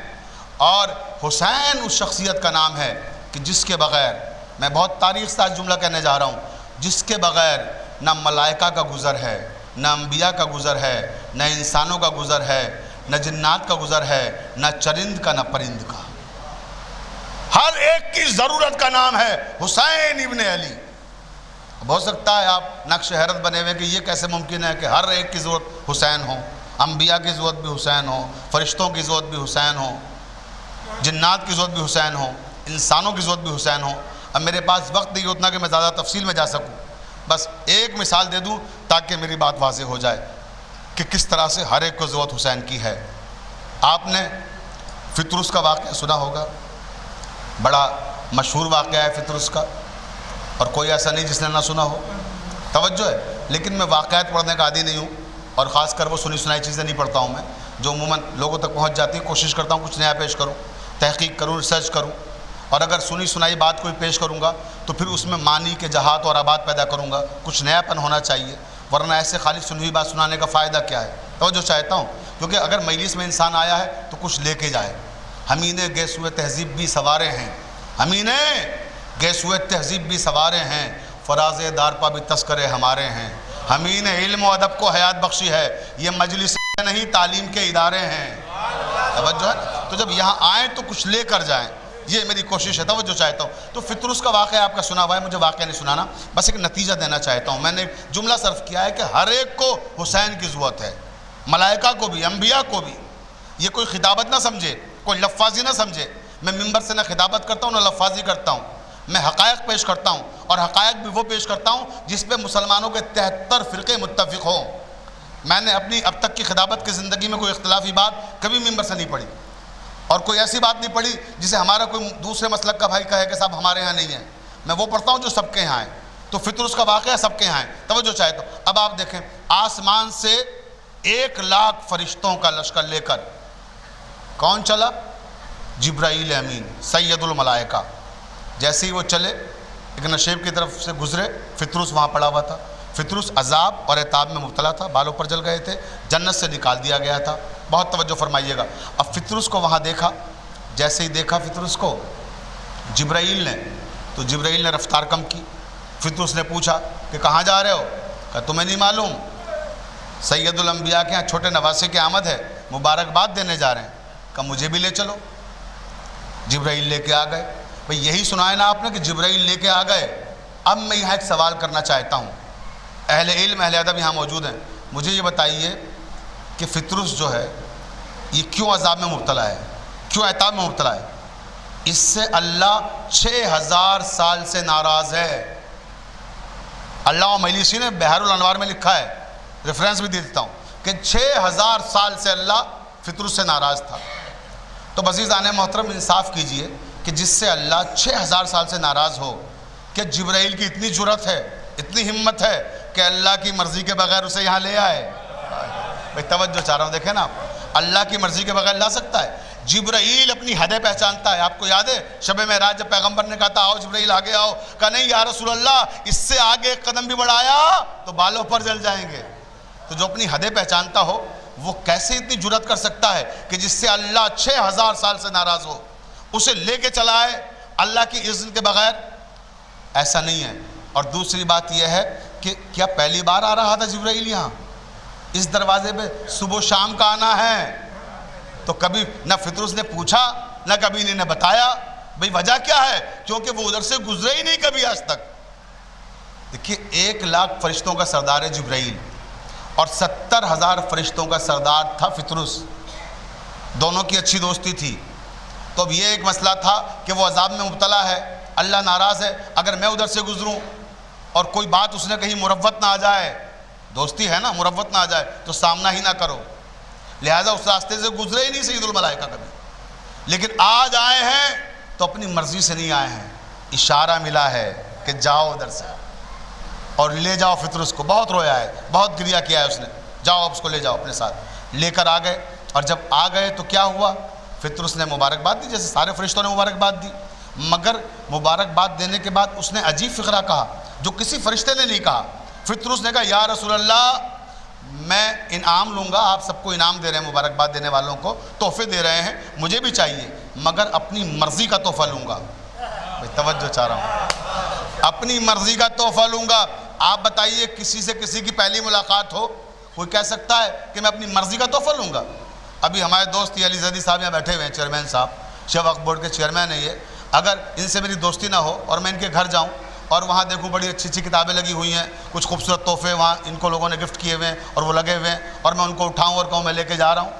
اور حسین اس شخصیت کا نام ہے کہ جس کے بغیر، میں بہت تاریخ سے آج جملہ کہنے جا رہا ہوں، جس کے بغیر نہ ملائکہ کا گزر ہے، نہ انبیاء کا گزر ہے، نہ انسانوں کا گزر ہے، نہ جنات کا گزر ہے، نہ چرند کا نہ پرند کا، ہر ایک کی ضرورت کا نام ہے حسین ابن علی۔ اب ہو سکتا ہے آپ نقش حیرت بنے ہوئے کہ یہ کیسے ممکن ہے کہ ہر ایک کی ضرورت حسین ہو، انبیاء کی ضرورت بھی حسین ہو، فرشتوں کی ضرورت بھی حسین ہو، جنات کی ضرورت بھی حسین ہو، انسانوں کی ضرورت بھی حسین ہو۔ اب میرے پاس وقت نہیں اتنا کہ میں زیادہ تفصیل میں جا سکوں، بس ایک مثال دے دوں تاکہ میری بات واضح ہو جائے کہ کس طرح سے ہر ایک کو ضرورت حسین کی ہے۔ آپ نے فطرس کا واقعہ سنا ہوگا، بڑا مشہور واقعہ ہے فطرس کا، اور کوئی ایسا نہیں جس نے نہ سنا ہو، توجہ ہے۔ لیکن میں واقعات پڑھنے کا عادی نہیں ہوں، اور خاص کر وہ سنی سنائی چیزیں نہیں پڑھتا ہوں میں جو عموماً لوگوں تک پہنچ جاتی ہیں۔ کوشش کرتا ہوں کچھ نیا پیش کروں، تحقیق کروں، ریسرچ کروں، اور اگر سنی سنائی بات کوئی پیش کروں گا تو پھر اس میں معنی کے جہات اور آباد پیدا کروں گا، کچھ نیا پن ہونا چاہیے، ورنہ ایسے خالی سنی ہوئی بات سنانے کا فائدہ کیا ہے۔ توجہ چاہتا ہوں، کیونکہ اگر مجلس میں انسان آیا ہے تو کچھ لے کے جائے۔ ہمینے گیس ہوئے تہذیب بھی سوارے ہیں، ہمینے گیس ہوئے تہذیب بھی سوارے ہیں، فراز دار پا بھی تذکرے ہمارے ہیں، ہمین علم و ادب کو حیات بخشی ہے، یہ مجلس نہیں تعلیم کے ادارے ہیں۔ توجہ ہے، تو جب یہاں آئیں تو کچھ لے کر جائیں، یہ میری کوشش ہے، توجہ چاہتا ہوں۔ تو فطرس کا واقعہ آپ کا سنا ہوا ہے، مجھے واقعہ نہیں سنانا، بس ایک نتیجہ دینا چاہتا ہوں۔ میں نے جملہ صرف کیا ہے کہ ہر ایک کو حسین کی ضرورت ہے، ملائکہ کو بھی، انبیاء کو بھی۔ یہ کوئی خطابت نہ سمجھے، کوئی لفاظی نہ سمجھے، میں منبر سے نہ خطابت کرتا ہوں نہ لفاظی کرتا ہوں، میں حقائق پیش کرتا ہوں، اور حقائق بھی وہ پیش کرتا ہوں جس پہ مسلمانوں کے 73 فرقے متفق ہوں۔ میں نے اپنی اب تک کی خطابت کی زندگی میں کوئی اختلافی بات کبھی منبر سے نہیں پڑھی، اور کوئی ایسی بات نہیں پڑھی جسے ہمارا کوئی دوسرے مسلک کا بھائی کہے کہ صاحب ہمارے ہاں نہیں ہے۔ میں وہ پڑھتا ہوں جو سب کے یہاں ہے۔ تو فطرس کا واقعہ سب کے یہاں ہے، توجہ چاہتا ہوں۔ اب آپ دیکھیں، آسمان سے 1,00,000 فرشتوں کا لشکر لے کر کون چلا؟ جبرائیل امین، سید الملائکہ۔ جیسے ہی وہ چلے، ایک نشیب کی طرف سے گزرے، فطرس وہاں پڑا ہوا تھا۔ فطرس عذاب اور عتاب میں مبتلا تھا، بالوں پر جل گئے تھے، جنت سے نکال دیا گیا تھا۔ بہت توجہ فرمائیے گا۔ اب فطرس کو وہاں دیکھا، جیسے ہی دیکھا فطرس کو جبرائیل نے، تو جبرائیل نے رفتار کم کی۔ فطرس نے پوچھا کہ کہاں جا رہے ہو؟ کہا تمہیں نہیں معلوم سید الانبیاء کے یہاں چھوٹے نواسے کی آمد ہے، مبارکباد دینے جا رہے ہیں۔ کہا مجھے بھی لے چلو۔ جبرائیل لے کے آ گئے۔ بھئی یہی سنا ہے نا آپ نے کہ جبرائیل لے کے آ گئے۔ اب میں یہاں ایک سوال کرنا چاہتا ہوں، اہل علم اہل ادب یہاں موجود ہیں، مجھے یہ بتائیے کہ فطرس جو ہے یہ کیوں عذاب میں مبتلا ہے، کیوں عتاب میں مبتلا ہے؟ اس سے اللہ 6000 سال سے ناراض ہے۔ علامہ مجلسی نے بحر الانوار میں لکھا ہے، ریفرنس بھی دے دیتا ہوں، کہ 6000 سال سے اللہ فطرس سے ناراض تھا۔ تو عزیزان محترم انصاف کیجئے کہ جس سے اللہ 6000 سال سے ناراض ہو، کہ جبرائیل کی اتنی جرأت ہے، اتنی ہمت ہے کہ اللہ کی مرضی کے بغیر اسے یہاں لے آئے۔ بھئی توجہ چاہ رہا ہوں، دیکھیں نا، اللہ کی مرضی کے بغیر لا سکتا ہے؟ جبرائیل اپنی حدیں پہچانتا ہے۔ آپ کو یاد ہے شب معراج جب پیغمبر نے کہا تھا آؤ جبرائیل آگے آؤ، کہا نہیں یا رسول اللہ، اس سے آگے ایک قدم بھی بڑھایا تو بالوں پر جل جائیں گے۔ تو جو اپنی حدیں پہچانتا ہو وہ کیسے اتنی جرأت کر سکتا ہے کہ جس سے اللہ 6000 سال سے ناراض ہو، اسے لے کے چلا ہے اللہ کی اذن کے بغیر؟ ایسا نہیں ہے۔ اور دوسری بات یہ ہے کہ کیا پہلی بار آ رہا تھا جبرائیل یہاں اس دروازے پہ صبح و شام کا آنا ہے؟ تو کبھی نہ فطرس نے پوچھا نہ کبھی انہیں نے بتایا بھئی وجہ کیا ہے، کیونکہ وہ ادھر سے گزرے ہی نہیں کبھی آج تک۔ دیکھیے 1,00,000 فرشتوں کا سردار ہے جبرائیل اور 70,000 فرشتوں کا سردار تھا فطرس، دونوں کی اچھی دوستی تھی۔ تو اب یہ ایک مسئلہ تھا کہ وہ عذاب میں مبتلا ہے، اللہ ناراض ہے، اگر میں ادھر سے گزروں اور کوئی بات اس نے کہیں مروت نہ آ جائے، دوستی ہے نا، مروت نہ آ جائے تو سامنا ہی نہ کرو، لہٰذا اس راستے سے گزرے ہی نہیں سید الملائکہ کبھی۔ لیکن آج آئے ہیں تو اپنی مرضی سے نہیں آئے ہیں، اشارہ ملا ہے کہ جاؤ ادھر سے اور لے جاؤ فطرس کو۔ بہت رویا ہے، بہت گریہ کیا ہے اس نے، جاؤ اب اس کو لے جاؤ اپنے ساتھ۔ لے کر آ گئے، اور جب آ گئے تو کیا ہوا، فطرس نے مبارکباد دی جیسے سارے فرشتوں نے مبارکباد دی، مگر مبارکباد دینے کے بعد اس نے عجیب فقرہ کہا جو کسی فرشتے نے نہیں کہا۔ فطرس نے کہا یا رسول اللہ میں انعام لوں گا، آپ سب کو انعام دے رہے ہیں، مبارکباد دینے والوں کو تحفے دے رہے ہیں، مجھے بھی چاہیے، مگر اپنی مرضی کا تحفہ لوں گا۔ توجہ چاہ رہا ہوں، اپنی مرضی کا تحفہ لوں گا۔ آپ بتائیے کسی سے کسی کی پہلی ملاقات ہو، کوئی کہہ سکتا ہے کہ میں اپنی مرضی کا تحفہ لوں گا؟ ابھی ہمارے دوست علی زیدی صاحب یہاں بیٹھے ہوئے ہیں، چیئرمین صاحب، شیخ وقف بورڈ کے چیئرمین ہیں یہ، اگر ان سے میری دوستی نہ ہو اور میں ان کے گھر جاؤں اور وہاں دیکھوں بڑی اچھی اچھی کتابیں لگی ہوئی ہیں، کچھ خوبصورت تحفے وہاں ان کو لوگوں نے گفٹ کیے ہوئے ہیں اور وہ لگے ہوئے ہیں، اور میں ان کو اٹھاؤں اور کہوں میں لے کے جا رہا ہوں،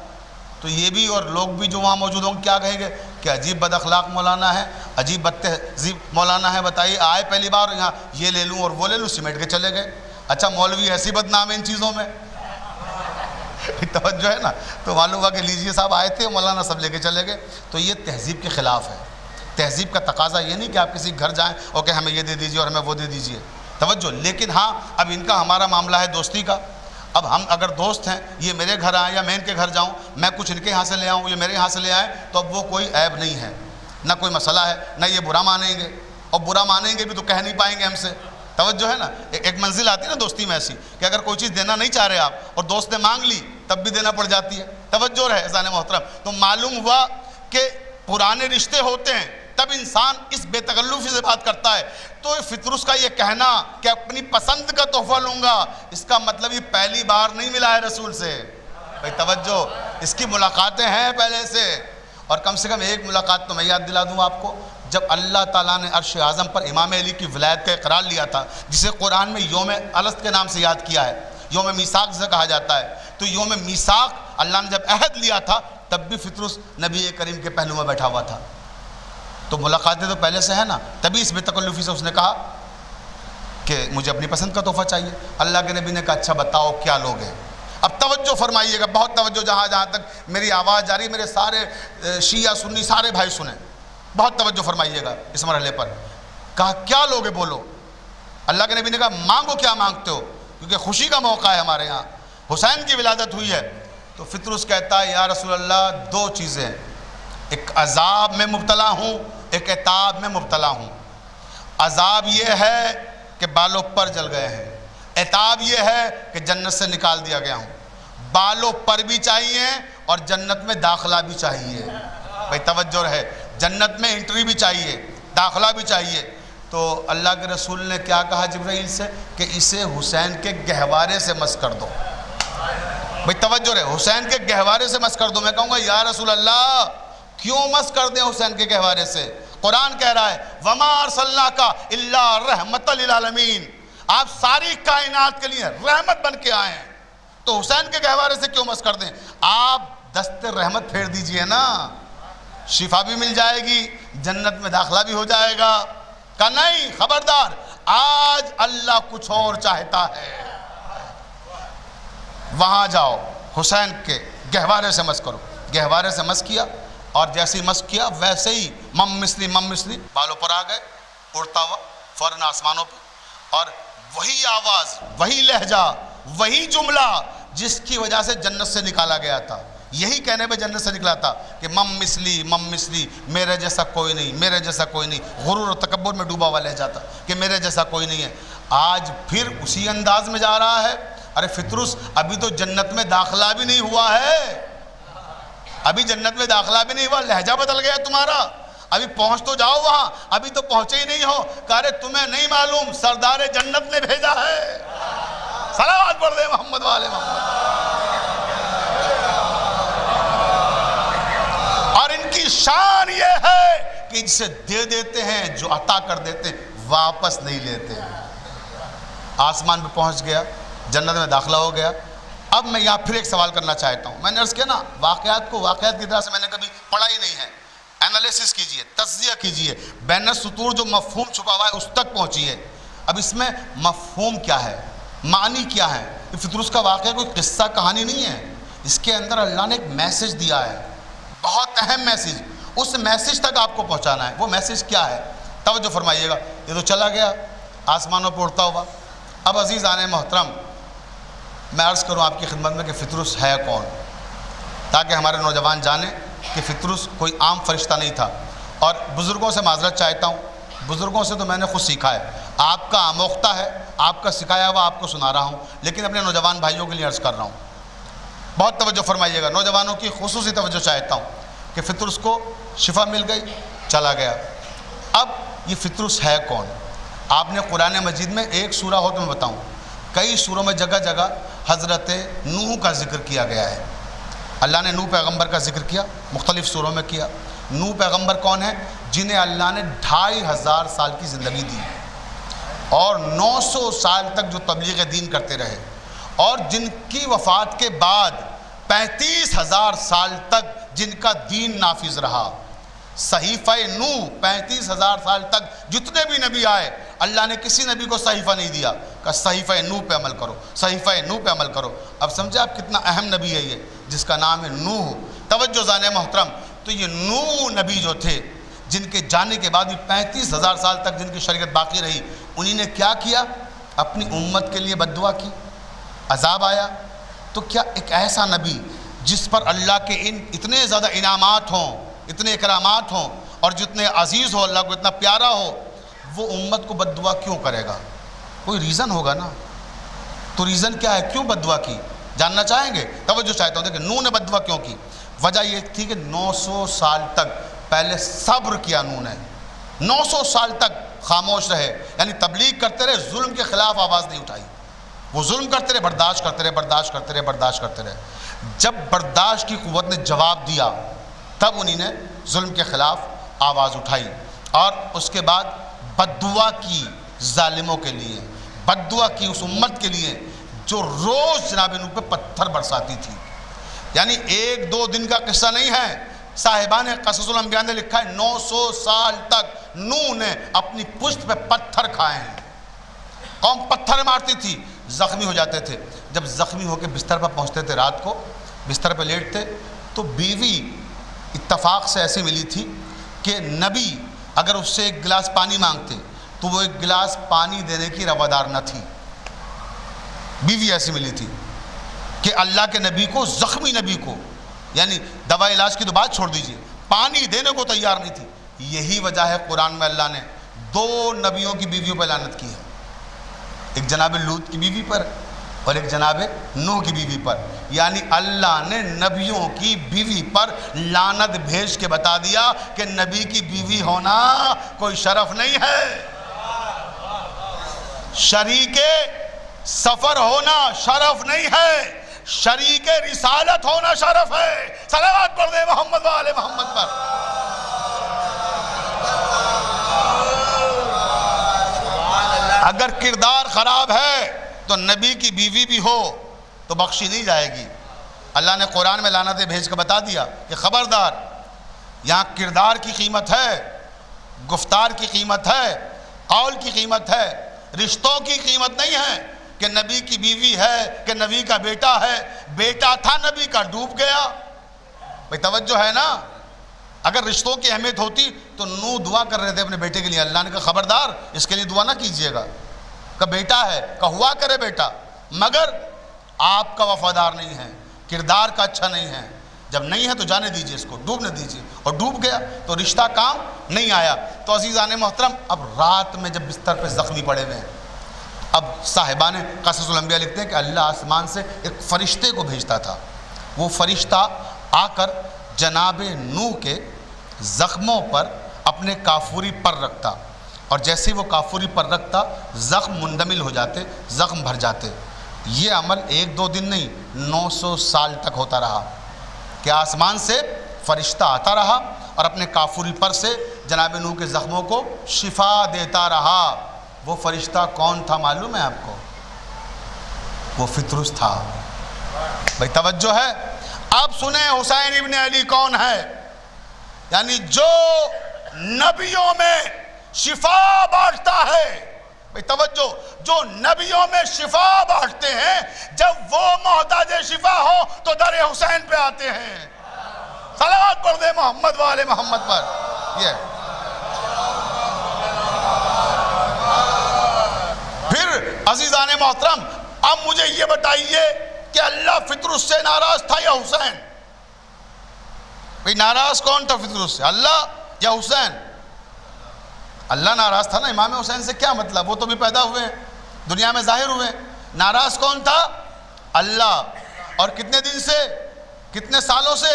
تو یہ بھی اور لوگ بھی جو وہاں موجود ہوں کیا کہیں گے کہ عجیب بد اخلاق مولانا ہے، عجیب بد تہذیب مولانا ہے۔ بتائیے آئے پہلی بار یہاں یہ لے لوں اور وہ لے لوں، سمیٹ کے چلے گئے۔ اچھا مولوی ایسی بدنام ہے ان چیزوں میں، توجہ ہے نا، تو معلوم ہوا کہ لیجیے صاحب آئے تھے مولانا سب لے کے چلے گئے۔ تو یہ تہذیب کے خلاف ہے۔ تہذیب کا تقاضا یہ نہیں کہ آپ کسی گھر جائیں اور کہ ہمیں یہ دے دیجیے اور ہمیں وہ دے دیجیے، توجہ۔ لیکن ہاں اب ان کا ہمارا معاملہ ہے دوستی کا، اب ہم اگر دوست ہیں، یہ میرے گھر آئیں یا میں ان کے گھر جاؤں، میں کچھ ان کے یہاں سے لے آؤں، یہ میرے یہاں سے لے آئیں، تو اب وہ کوئی عیب نہیں ہے، نہ کوئی مسئلہ ہے، نہ یہ برا مانیں گے، اور برا مانیں گے بھی تو کہہ نہیں پائیں گے ہم سے، توجہ ہے نا۔ ایک منزل آتی ہے نا دوستی میں ایسی کہ اگر کوئی چیز دینا نہیں چاہ رہے آپ اور دوست نے مانگ لی تب بھی دینا پڑ جاتی ہے، توجہ رہے عزیزان محترم۔ تو معلوم ہوا کہ پرانے رشتے ہوتے ہیں تب انسان اس بے تکلفی سے بات کرتا ہے۔ تو فطرس کا یہ کہنا کہ اپنی پسند کا تحفہ لوں گا، اس کا مطلب یہ پہلی بار نہیں ملا ہے رسول سے، بھائی توجہ، اس کی ملاقاتیں ہیں پہلے سے، اور کم سے کم ایک ملاقات تو میں یاد دلا دوں آپ کو، جب اللہ تعالیٰ نے عرش اعظم پر امام علی کی ولایت کا اقرار لیا تھا، جسے قرآن میں یوم الست کے نام سے یاد کیا ہے، یوم میثاق سے کہا جاتا ہے، تو یوم میثاق اللہ نے جب عہد لیا تھا تب بھی فطرس نبی کریم کے پہلو میں بیٹھا ہوا تھا، تو ملاقاتیں تو پہلے سے ہے نا، تبھی اس بے تکلفی سے اس نے کہا کہ مجھے اپنی پسند کا تحفہ چاہیے۔ اللہ کے نبی نے کہا اچھا بتاؤ کیا لوگ ہیں؟ اب توجہ فرمائیے گا، بہت توجہ، جہاں تک میری آواز جاری، میرے سارے شیعہ سنی سارے بھائی سنیں، بہت توجہ فرمائیے گا اس مرحلے پر۔ کہا کیا لوگ ہیں بولو؟ اللہ کے نبی نے کہا مانگو کیا مانگتے ہو، کیونکہ خوشی کا موقع ہے ہمارے یہاں، حسین کی ولادت ہوئی ہے۔ تو فطرس کہتا ہے یا رسول اللہ دو چیزیں، ایک عذاب میں مبتلا ہوں، ایک عتاب میں مبتلا ہوں۔ عذاب یہ ہے کہ بالوں پر جل گئے ہیں، عتاب یہ ہے کہ جنت سے نکال دیا گیا ہوں۔ بالوں پر بھی چاہیے اور جنت میں داخلہ بھی چاہیے، بھائی توجہ رہے، جنت میں انٹری بھی چاہیے، داخلہ بھی چاہیے۔ تو اللہ کے رسول نے کیا کہا جبرائیل سے کہ اسے حسین کے گہوارے سے مس کر دو، بھائی توجہ رہے، حسین کے گہوارے سے مس کر دو۔ میں کہوں گا یا رسول اللہ کیوں مس کر دیں حسین کے گہوارے سے؟ قرآن کہہ رہا ہے وَمَا أَرْسَلْنَاكَ إِلَّا رَحْمَةً لِلْعَالَمِينَ، آپ ساری کائنات کے لیے رحمت بن کے آئے ہیں، تو حسین کے گہوارے سے کیوں مس کر دیں؟ آپ دست رحمت پھیر دیجئے نا، شفا بھی مل جائے گی، جنت میں داخلہ بھی ہو جائے گا۔ کہا نہیں، خبردار، آج اللہ کچھ اور چاہتا ہے، وہاں جاؤ حسین کے گہوارے سے مس کرو۔ گہوارے سے مس کیا، اور جیسے ہی مس کیا ویسے ہی مم مثلی بالوں پر آ گئے، اڑتا ہوا فوراً آسمانوں پہ، اور وہی آواز، وہی لہجہ، وہی جملہ جس کی وجہ سے جنت سے نکالا گیا تھا، یہی کہنے پہ جنت سے نکلا تھا کہ مم مثلی، میرے جیسا کوئی نہیں، میرے جیسا کوئی نہیں، غرور و تکبر میں ڈوبا ہوا لہجہ تھا کہ میرے جیسا کوئی نہیں ہے۔ آج پھر اسی انداز میں جا رہا ہے۔ ارے فطرس ابھی تو جنت میں داخلہ بھی نہیں ہوا ہے، ابھی جنت میں داخلہ بھی نہیں ہوا، لہجہ بدل گیا تمہارا۔ ابھی پہنچ تو جاؤ وہاں، ابھی تو پہنچے ہی نہیں ہو. کہا ارے تمہیں نہیں معلوم سردار جنت نے بھیجا ہے. صلوات پڑھ دے محمد والے محمد. اور ان کی شان یہ ہے کہ جسے دے دیتے ہیں، جو عطا کر دیتے ہیں، واپس نہیں لیتے. آسمان پہ پہنچ گیا، جنت میں داخلہ ہو گیا. اب میں یہاں پھر ایک سوال کرنا چاہتا ہوں. میں نے عرض کیا نا، واقعات کو واقعات کی طرح سے میں نے کبھی پڑھا ہی نہیں ہے. انالیسس کیجئے، تجزیہ کیجئے، بین السطور جو مفہوم چھپا ہوا ہے اس تک پہنچیے. اب اس میں مفہوم کیا ہے، معنی کیا ہے؟ فطرس کا واقعہ کوئی قصہ کہانی نہیں ہے. اس کے اندر اللہ نے ایک میسج دیا ہے، بہت اہم میسج. اس میسج تک آپ کو پہنچانا ہے. وہ میسج کیا ہے؟ توجہ فرمائیے گا. یہ تو چلا گیا آسمانوں پہ اڑتا ہوا. اب عزیزان محترم، میں عرض کروں آپ کی خدمت میں کہ فطرس ہے کون، تاکہ ہمارے نوجوان جانیں کہ فطرس کوئی عام فرشتہ نہیں تھا. اور بزرگوں سے معذرت چاہتا ہوں، بزرگوں سے تو میں نے خود سیکھا ہے، آپ کا آموختہ ہے، آپ کا سکھایا ہوا آپ کو سنا رہا ہوں، لیکن اپنے نوجوان بھائیوں کے لیے عرض کر رہا ہوں. بہت توجہ فرمائیے گا، نوجوانوں کی خصوصی توجہ چاہتا ہوں کہ فطرس کو شفا مل گئی، چلا گیا. اب یہ فطرس ہے کون؟ آپ نے قرآن مجید میں ایک سورہ ہو تو میں بتاؤں، کئی سوروں میں جگہ جگہ حضرت نوح کا ذکر کیا گیا ہے. اللہ نے نوح پیغمبر کا ذکر کیا، مختلف سوروں میں کیا. نوح پیغمبر کون ہیں؟ جنہیں اللہ نے 2500 سال کی زندگی دی اور 900 سال تک جو تبلیغ دین کرتے رہے، اور جن کی وفات کے بعد 35,000 سال تک جن کا دین نافذ رہا. صحیفہ نوح 35,000 سال تک جتنے بھی نبی آئے، اللہ نے کسی نبی کو صحیفہ نہیں دیا کہ صحیفہ نوح پہ عمل کرو، صحیفہ نوح پہ عمل کرو. اب سمجھے آپ کتنا اہم نبی ہے یہ، جس کا نام ہے نوح. توجہ زانے محترم، تو یہ نوح نبی جو تھے، جن کے جانے کے بعد بھی 35,000 سال تک جن کی شریعت باقی رہی، انہی نے کیا کیا؟ اپنی امت کے لیے بد دعا کی، عذاب آیا. تو کیا ایک ایسا نبی جس پر اللہ کے اتنے زیادہ انعامات ہوں، اتنے اکرامات ہوں، اور جتنے عزیز ہو، اللہ کو اتنا پیارا ہو، وہ امت کو بد دعا کیوں کرے گا؟ کوئی ریزن ہوگا نا. تو ریزن کیا ہے، کیوں بد دعا کی؟ جاننا چاہیں گے؟ توجہ چاہتا ہوں. دیکھیں نوح نے بد دعا کیوں کی. وجہ یہ تھی کہ 900 سال تک پہلے صبر کیا نوح نے، 900 سال تک خاموش رہے، یعنی تبلیغ کرتے رہے، ظلم کے خلاف آواز نہیں اٹھائی. وہ ظلم کرتے رہے، برداشت کرتے رہے، برداشت کرتے رہے، برداشت کرتے رہے. جب برداشت کی قوت نے جواب دیا، تب انہی نے ظلم کے خلاف آواز اٹھائی. اور اس کے بعد بد دعا کی ظالموں کے لیے، بد دعا کی اس امت کے لیے جو روز جناب نوح پہ پتھر برساتی تھی. یعنی 1-2 دن کا قصہ نہیں ہے. صاحبان قصص الانبیاء نے لکھا ہے 900 سال تک نوح نے اپنی پشت پہ پتھر کھائے ہیں. قوم پتھر مارتی تھی، زخمی ہو جاتے تھے. جب زخمی ہو کے بستر پر پہنچتے تھے، رات کو بستر پہ لیٹتے، تو بیوی اتفاق سے ایسی ملی تھی کہ نبی اگر اس سے ایک گلاس پانی مانگتے تو وہ ایک گلاس پانی دینے کی روادار نہ تھی. بیوی ایسی ملی تھی کہ اللہ کے نبی کو، زخمی نبی کو، یعنی دوا علاج کی تو بات چھوڑ دیجئے، پانی دینے کو تیار نہیں تھی. یہی وجہ ہے قرآن میں اللہ نے 2 نبیوں کی بیویوں پہ لعنت کی ہے، ایک جناب لوط کی بیوی پر اور ایک جناب نوح کی بیوی پر. یعنی اللہ نے نبیوں کی بیوی پر لعنت بھیج کے بتا دیا کہ نبی کی بیوی ہونا کوئی شرف نہیں ہے، شریک سفر ہونا شرف نہیں ہے، شریک رسالت ہونا شرف ہے. صلوات پڑھ دے محمد والے محمد پر. اگر کردار خراب ہے تو نبی کی بیوی بھی ہو تو بخشی نہیں جائے گی. اللہ نے قرآن میں لعنتیں بھیج کے بتا دیا کہ خبردار، یہاں کردار کی قیمت ہے، گفتار کی قیمت ہے، قول کی قیمت ہے، رشتوں کی قیمت نہیں ہے کہ نبی کی بیوی ہے، کہ نبی کا بیٹا ہے. بیٹا تھا نبی کا، ڈوب گیا. بھئی توجہ ہے نا. اگر رشتوں کی اہمیت ہوتی تو نوح دعا کر رہے تھے اپنے بیٹے کے لیے. اللہ نے کہا خبردار اس کے لیے دعا نہ کیجئے گا، کہ بیٹا ہے، کہ ہوا کرے بیٹا، مگر آپ کا وفادار نہیں ہے، کردار کا اچھا نہیں ہے. جب نہیں ہے تو جانے دیجئے، اس کو ڈوبنے دیجئے. اور ڈوب گیا تو رشتہ کام نہیں آیا. تو عزیزان محترم، اب رات میں جب بستر پہ زخمی پڑے ہوئے ہیں، اب صاحبان قصص الانبیاء لکھتے ہیں کہ اللہ آسمان سے ایک فرشتے کو بھیجتا تھا. وہ فرشتہ آ کر جناب نوح کے زخموں پر اپنے کافوری پر رکھتا، اور جیسے وہ کافوری پر رکھتا زخم مندمل ہو جاتے، زخم بھر جاتے۔ یہ عمل 1-2 دن نہیں، 900 سال تک ہوتا رہا کہ آسمان سے فرشتہ آتا رہا اور اپنے کافوری پر سے جناب نوح کے زخموں کو شفا دیتا رہا۔ وہ فرشتہ کون تھا معلوم ہے آپ کو؟ وہ فطرس تھا۔ بھائی توجہ ہے؟ اب سنیں حسین ابن علی کون ہے؟ یعنی جو نبیوں میں شفا بانٹتا ہے۔ بھائی توجہ، جو نبیوں میں شفا بانٹتے ہیں، جب وہ محتاج شفا ہو تو در حسین پہ آتے ہیں۔ صلوات پڑھ دے محمد والے محمد پر۔ یہ پھر عزیزان محترم، اب مجھے یہ بتائیے کہ اللہ فطرس سے ناراض تھا یا حسین؟ بھئی ناراض کون تھا فطرس سے، اللہ یا حسین؟ اللہ ناراض تھا نا۔ امام حسین سے کیا مطلب؟ وہ تو بھی پیدا ہوئے ہیں، دنیا میں ظاہر ہوئے۔ ناراض کون تھا؟ اللہ۔ اور کتنے دن سے، کتنے سالوں سے؟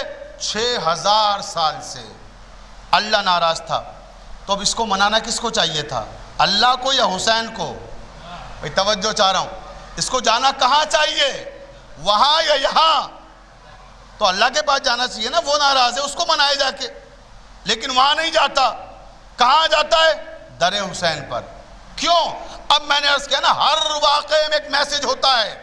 6000 سال سے اللہ ناراض تھا۔ تو اب اس کو منانا کس کو چاہیے تھا، اللہ کو یا حسین کو؟ بھئی توجہ چاہ رہا ہوں، اس کو جانا کہاں چاہیے، وہاں یا یہاں؟ تو اللہ کے پاس جانا چاہیے نا، وہ ناراض ہے، اس کو منائے جا کے۔ لیکن وہاں نہیں جاتا، کہاں جاتا ہے؟ در حسین پر۔ کیوں؟ اب میں نے عرض کیا نا، ہر واقعے میں ایک میسج ہوتا ہے۔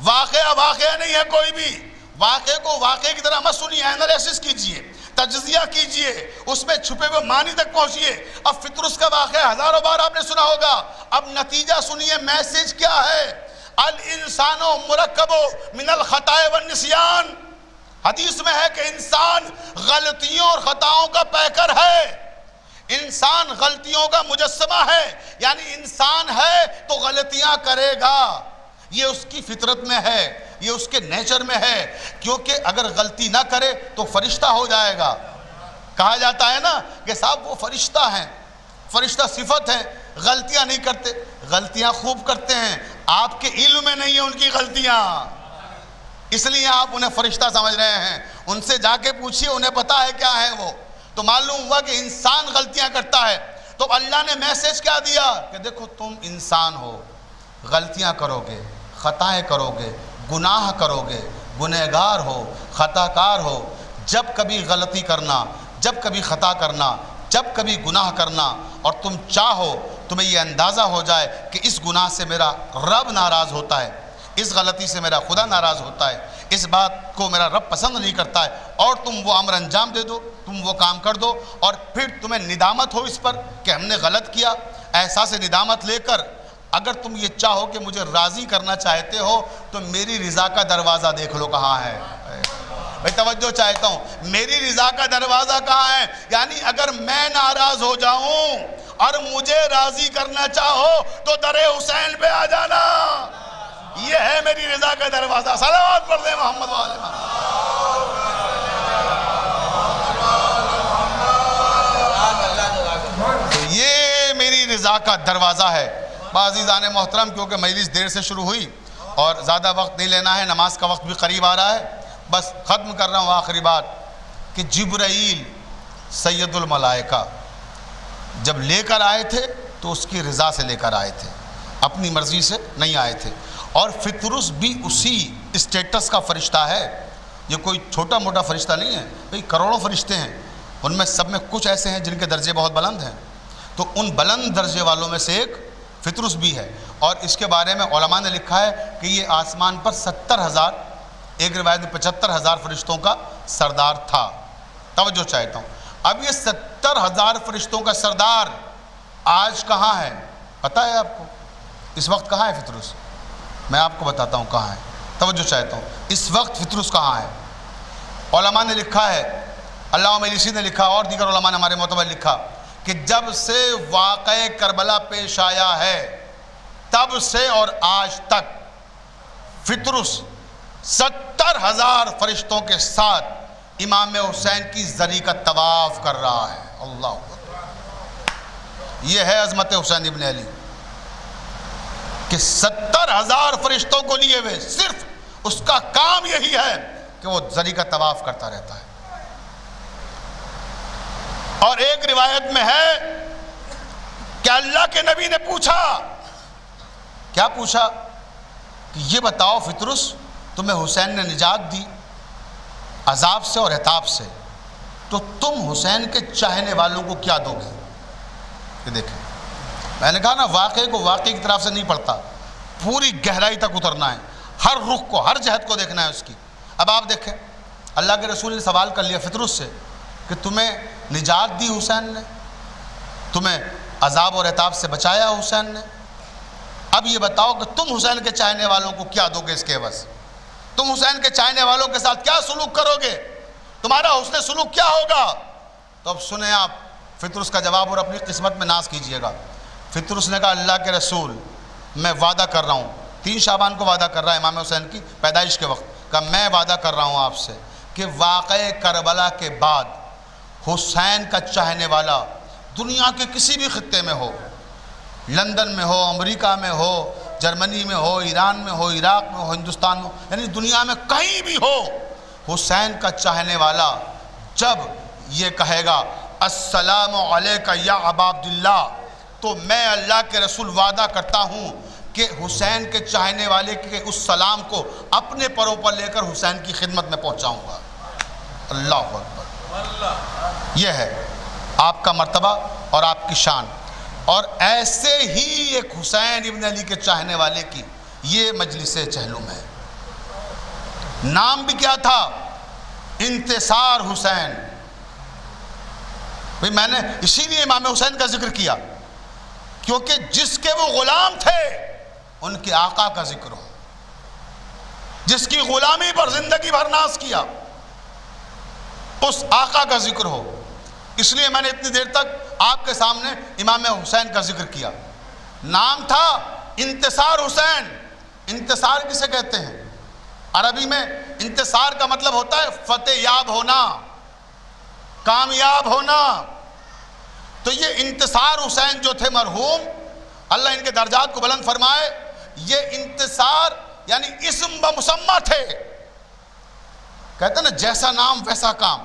واقعہ نہیں ہے کوئی بھی، واقعے کو واقعے کی طرح مت سنیے، اینالیسس کیجئے، تجزیہ کیجئے، اس میں چھپے ہوئے معنی تک پہنچیے۔ اب فطرس کا واقعہ ہزاروں بار آپ نے سنا ہوگا، اب نتیجہ سنیے، میسج کیا ہے؟ الانسان مرکب من الخطاء والنسیان۔ حدیث میں ہے کہ انسان غلطیوں اور خطاؤں کا پیکر ہے، انسان غلطیوں کا مجسمہ ہے، یعنی انسان ہے تو غلطیاں کرے گا، یہ اس کی فطرت میں ہے، یہ اس کے نیچر میں ہے، کیونکہ اگر غلطی نہ کرے تو فرشتہ ہو جائے گا۔ کہا جاتا ہے نا کہ صاحب وہ فرشتہ ہیں، فرشتہ صفت ہے، غلطیاں نہیں کرتے، غلطیاں خوب کرتے ہیں، آپ کے علم میں نہیں ہے ان کی غلطیاں، اس لیے آپ انہیں فرشتہ سمجھ رہے ہیں۔ ان سے جا کے پوچھئے، انہیں پتا ہے کیا ہے وہ۔ تو معلوم ہوا کہ انسان غلطیاں کرتا ہے، تو اللہ نے میسج کیا دیا کہ دیکھو تم انسان ہو، غلطیاں کرو گے، خطائیں کرو گے، گناہ کرو گے، گنہگار ہو، خطا کار ہو۔ جب کبھی غلطی کرنا، جب کبھی خطا کرنا، جب کبھی گناہ کرنا، اور تم چاہو تمہیں یہ اندازہ ہو جائے کہ اس گناہ سے میرا رب ناراض ہوتا ہے، اس غلطی سے میرا خدا ناراض ہوتا ہے، اس بات کو میرا رب پسند نہیں کرتا ہے، اور تم وہ امر انجام دے دو، تم وہ کام کر دو، اور پھر تمہیں ندامت ہو اس پر کہ ہم نے غلط کیا، احساس ندامت لے کر اگر تم یہ چاہو کہ مجھے راضی کرنا چاہتے ہو تو میری رضا کا دروازہ دیکھ لو کہاں ہے۔ بھئی توجہ چاہتا ہوں، میری رضا کا دروازہ کہاں ہے؟ یعنی اگر میں ناراض ہو جاؤں اور مجھے راضی کرنا چاہو تو در حسین پہ آ جانا، یہ ہے میری رضا کا دروازہ۔ صلوات پڑھ دیں محمد والے تو یہ میری رضا کا دروازہ ہے۔ عزیزان محترم، کیونکہ مجلس دیر سے شروع ہوئی اور زیادہ وقت نہیں لینا ہے، نماز کا وقت بھی قریب آ رہا ہے، بس ختم کر رہا ہوں آخری بات کہ جبرائیل سید الملائکہ جب لے کر آئے تھے تو اس کی رضا سے لے کر آئے تھے، اپنی مرضی سے نہیں آئے تھے، اور فطرس بھی اسی اسٹیٹس کا فرشتہ ہے، یہ کوئی چھوٹا موٹا فرشتہ نہیں ہے، بھئی کروڑوں فرشتے ہیں، ان میں سب میں کچھ ایسے ہیں جن کے درجے بہت بلند ہیں، تو ان بلند درجے والوں میں سے ایک فطرس بھی ہے، اور اس کے بارے میں علماء نے لکھا ہے کہ یہ آسمان پر 70,000، ایک روایت میں 75,000 فرشتوں کا سردار تھا۔ توجہ چاہتا ہوں، اب یہ 70,000 فرشتوں کا سردار آج کہاں ہے؟ پتہ ہے آپ کو اس وقت کہاں ہے فطرس؟ میں آپ کو بتاتا ہوں کہاں ہے، توجہ چاہتا ہوں، اس وقت فطرس کہاں ہے؟ علماء نے لکھا ہے، علامہ مجلسی نے لکھا اور دیگر علماء نے ہمارے معتبر لکھا کہ جب سے واقعہ کربلا پیش آیا ہے تب سے اور آج تک فطرس 70,000 فرشتوں کے ساتھ امام حسین کی زری کا طواف کر رہا ہے۔ اللہ اکبر، یہ ہے عظمت حسین ابن علی کہ 70,000 فرشتوں کو لیے ہوئے صرف اس کا کام یہی ہے کہ وہ زری کا طواف کرتا رہتا ہے۔ اور ایک روایت میں ہے کہ اللہ کے نبی نے پوچھا، کیا پوچھا کہ یہ بتاؤ فطرس، تمہیں حسین نے نجات دی عذاب سے اور عتاب سے، تو تم حسین کے چاہنے والوں کو کیا دو گے؟ یہ دیکھیں، میں نے کہا نا واقعے کو واقعے کی طرف سے نہیں پڑھتا، پوری گہرائی تک اترنا ہے، ہر رخ کو، ہر جہت کو دیکھنا ہے اس کی۔ اب آپ دیکھیں، اللہ کے رسول نے سوال کر لیا فطرس سے کہ تمہیں نجات دی حسین نے، تمہیں عذاب اور عتاب سے بچایا حسین نے، اب یہ بتاؤ کہ تم حسین کے چاہنے والوں کو کیا دو گے اس کے عوض؟ تم حسین کے چاہنے والوں کے ساتھ کیا سلوک کرو گے؟ تمہارا حسن سلوک کیا ہوگا؟ تو اب سنیں آپ فطرس کا جواب اور اپنی قسمت میں ناز کیجئے گا۔ فطرس نے کہا اللہ کے رسول میں وعدہ کر رہا ہوں، 3 شعبان کو وعدہ کر رہا ہے امام حسین کی پیدائش کے وقت، کہ میں وعدہ کر رہا ہوں آپ سے کہ واقعہ کربلا کے بعد حسین کا چاہنے والا دنیا کے کسی بھی خطے میں ہو، لندن میں ہو، امریکہ میں ہو، جرمنی میں ہو، ایران میں ہو، عراق میں ہو، ہندوستان میں ہو، یعنی دنیا میں کہیں بھی ہو، حسین کا چاہنے والا جب یہ کہے گا السلام علیکہ یا ابا عبداللہ، تو میں اللہ کے رسول وعدہ کرتا ہوں کہ حسین کے چاہنے والے کے اس سلام کو اپنے پروں پر لے کر حسین کی خدمت میں پہنچاؤں گا۔ اللہ اکبر، یہ ہے آپ کا مرتبہ اور آپ کی شان۔ اور ایسے ہی ایک حسین ابن علی کے چاہنے والے کی یہ مجلس چہلم ہے، نام بھی کیا تھا؟ انتصار حسین۔ بھئی میں نے اسی لیے امام حسین کا ذکر کیا کیونکہ جس کے وہ غلام تھے ان کے آقا کا ذکر ہو، جس کی غلامی پر زندگی بھر ناز کیا اس آقا کا ذکر ہو، اس لیے میں نے اتنی دیر تک آپ کے سامنے امام حسین کا ذکر کیا۔ نام تھا انتصار حسین۔ انتصار کسے کہتے ہیں؟ عربی میں انتصار کا مطلب ہوتا ہے فتح یاب ہونا، کامیاب ہونا۔ تو یہ انتصار حسین جو تھے مرحوم، اللہ ان کے درجات کو بلند فرمائے، یہ انتصار یعنی اسم بمسمہ تھے۔ کہتے ہیں نا جیسا نام ویسا کام،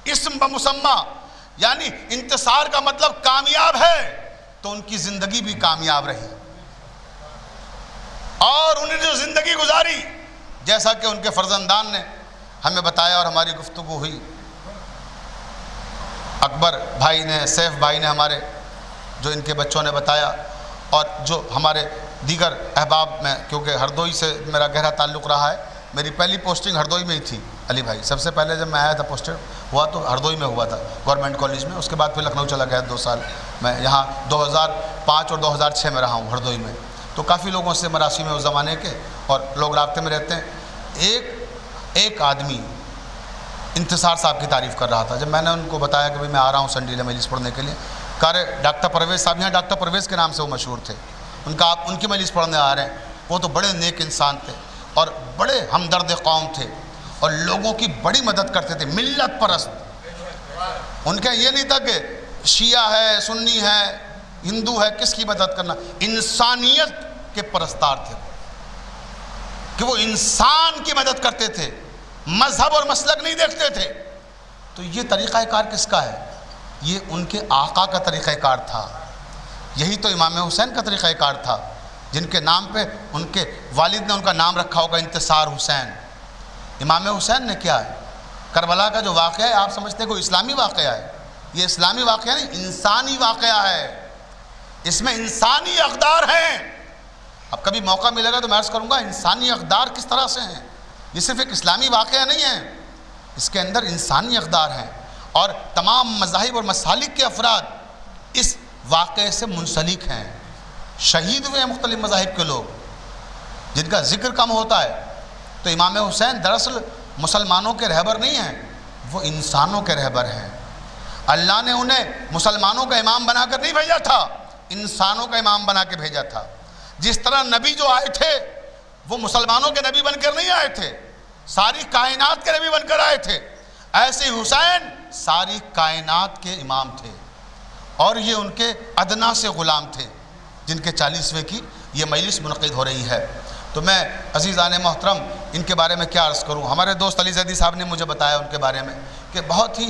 اسم بمسمہ، یعنی انتصار کا مطلب کامیاب ہے، تو ان کی زندگی بھی کامیاب رہی اور انہیں جو زندگی گزاری جیسا کہ ان کے فرزندان نے ہمیں بتایا اور ہماری گفتگو ہوئی، اکبر بھائی نے، سیف بھائی نے ہمارے، جو ان کے بچوں نے بتایا، اور جو ہمارے دیگر احباب میں، کیونکہ ہردوئی سے میرا گہرا تعلق رہا ہے، میری پہلی پوسٹنگ ہردوئی میں ہی تھی علی بھائی، سب سے پہلے جب میں آیا تھا پوسٹڈ ہوا تو ہردوئی میں ہوا تھا گورنمنٹ کالج میں، اس کے بعد پھر لکھنؤ چلا گیا 2 سال، میں یہاں 2005 اور 2006 میں رہا ہوں ہردوئی میں، تو کافی لوگوں سے مراسی میں اس زمانے کے اور لوگ رابطے میں رہتے ہیں۔ ایک آدمی انتصار صاحب کی تعریف کر رہا تھا، جب میں نے ان کو بتایا کہ میں آ رہا ہوں سنڈیلہ مجلس پڑھنے کے لیے، کہہ رہے ڈاکٹر پرویز صاحب، یہاں ڈاکٹر پرویز کے نام سے وہ مشہور تھے، ان کا آپ ان کی مجلس پڑھنے آ رہے ہیں، وہ تو بڑے نیک انسان تھے اور بڑے ہمدرد قوم تھے اور لوگوں کی بڑی مدد کرتے تھے، ملت پرست۔ ان کا یہ نہیں تھا کہ شیعہ ہے، سنی ہے، ہندو ہے، کس کی مدد کرنا، انسانیت کے پرستار تھے، کہ وہ انسان کی مدد کرتے تھے، مذہب اور مسلک نہیں دیکھتے تھے۔ تو یہ طریقہ کار کس کا ہے؟ یہ ان کے آقا کا طریقہ کار تھا، یہی تو امام حسین کا طریقہ کار تھا، جن کے نام پہ ان کے والد نے ان کا نام رکھا ہوگا انتصار حسین۔ امام حسین نے کیا ہے؟ کربلا کا جو واقعہ ہے آپ سمجھتے ہیں کوئی اسلامی واقعہ ہے، یہ اسلامی واقعہ نہیں، انسانی واقعہ ہے، اس میں انسانی اقدار ہیں۔ اب کبھی موقع ملے گا تو میں عرض کروں گا انسانی اقدار کس طرح سے ہیں، یہ صرف ایک اسلامی واقعہ نہیں ہے، اس کے اندر انسانی اقدار ہیں، اور تمام مذاہب اور مسالک کے افراد اس واقعے سے منسلک ہیں، شہید ہوئے ہیں مختلف مذاہب کے لوگ جن کا ذکر کم ہوتا ہے۔ تو امام حسین دراصل مسلمانوں کے رہبر نہیں ہیں، وہ انسانوں کے رہبر ہیں۔ اللہ نے انہیں مسلمانوں کا امام بنا کر نہیں بھیجا تھا، انسانوں کا امام بنا کے بھیجا تھا۔ جس طرح نبی جو آئے تھے وہ مسلمانوں کے نبی بن کر نہیں آئے تھے، ساری کائنات کے نبی بن کر آئے تھے، ایسے حسین ساری کائنات کے امام تھے، اور یہ ان کے ادنا سے غلام تھے جن کے 40ویں کی یہ مجلس منعقد ہو رہی ہے۔ تو میں عزیزان محترم ان کے بارے میں کیا عرض کروں، ہمارے دوست علی زیدی صاحب نے مجھے بتایا ان کے بارے میں کہ بہت ہی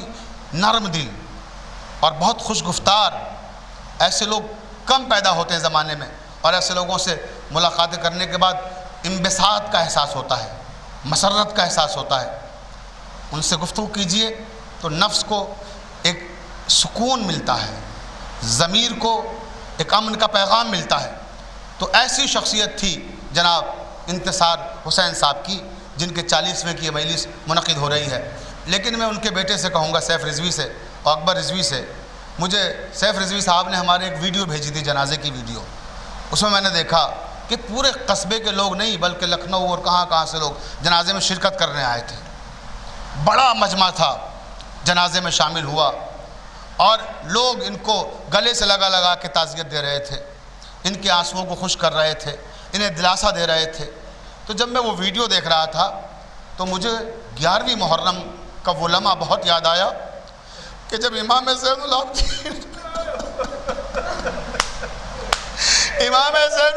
نرم دل، اور بہت خوش گفتار، ایسے لوگ کم پیدا ہوتے ہیں زمانے میں، اور ایسے لوگوں سے ملاقاتیں کرنے کے بعد انبساط کا احساس ہوتا ہے، مسرت کا احساس ہوتا ہے۔ ان سے گفتگو کیجئے تو نفس کو ایک سکون ملتا ہے، ضمیر کو ایک امن کا پیغام ملتا ہے۔ تو ایسی شخصیت تھی جناب انتصار حسین صاحب کی، جن کے 40ویں کی یہ مجلس منعقد ہو رہی ہے۔ لیکن میں ان کے بیٹے سے کہوں گا، سیف رضوی سے اور اکبر رضوی سے، مجھے سیف رضوی صاحب نے ہمارے ایک ویڈیو بھیجی تھی، جنازے کی ویڈیو۔ اس میں نے دیکھا کہ پورے قصبے کے لوگ نہیں بلکہ لکھنؤ اور کہاں سے لوگ جنازے میں شرکت کرنے آئے تھے۔ بڑا مجمع تھا، جنازے میں شامل ہوا، اور لوگ ان کو گلے سے لگا کے تعزیت دے رہے تھے، ان کے آنسوؤں کو خشک کر رہے تھے، انہیں دلاسا دے رہے تھے۔ تو جب میں وہ ویڈیو دیکھ رہا تھا تو مجھے 11ویں محرم کا وہ لمحہ بہت یاد آیا کہ جب امام زین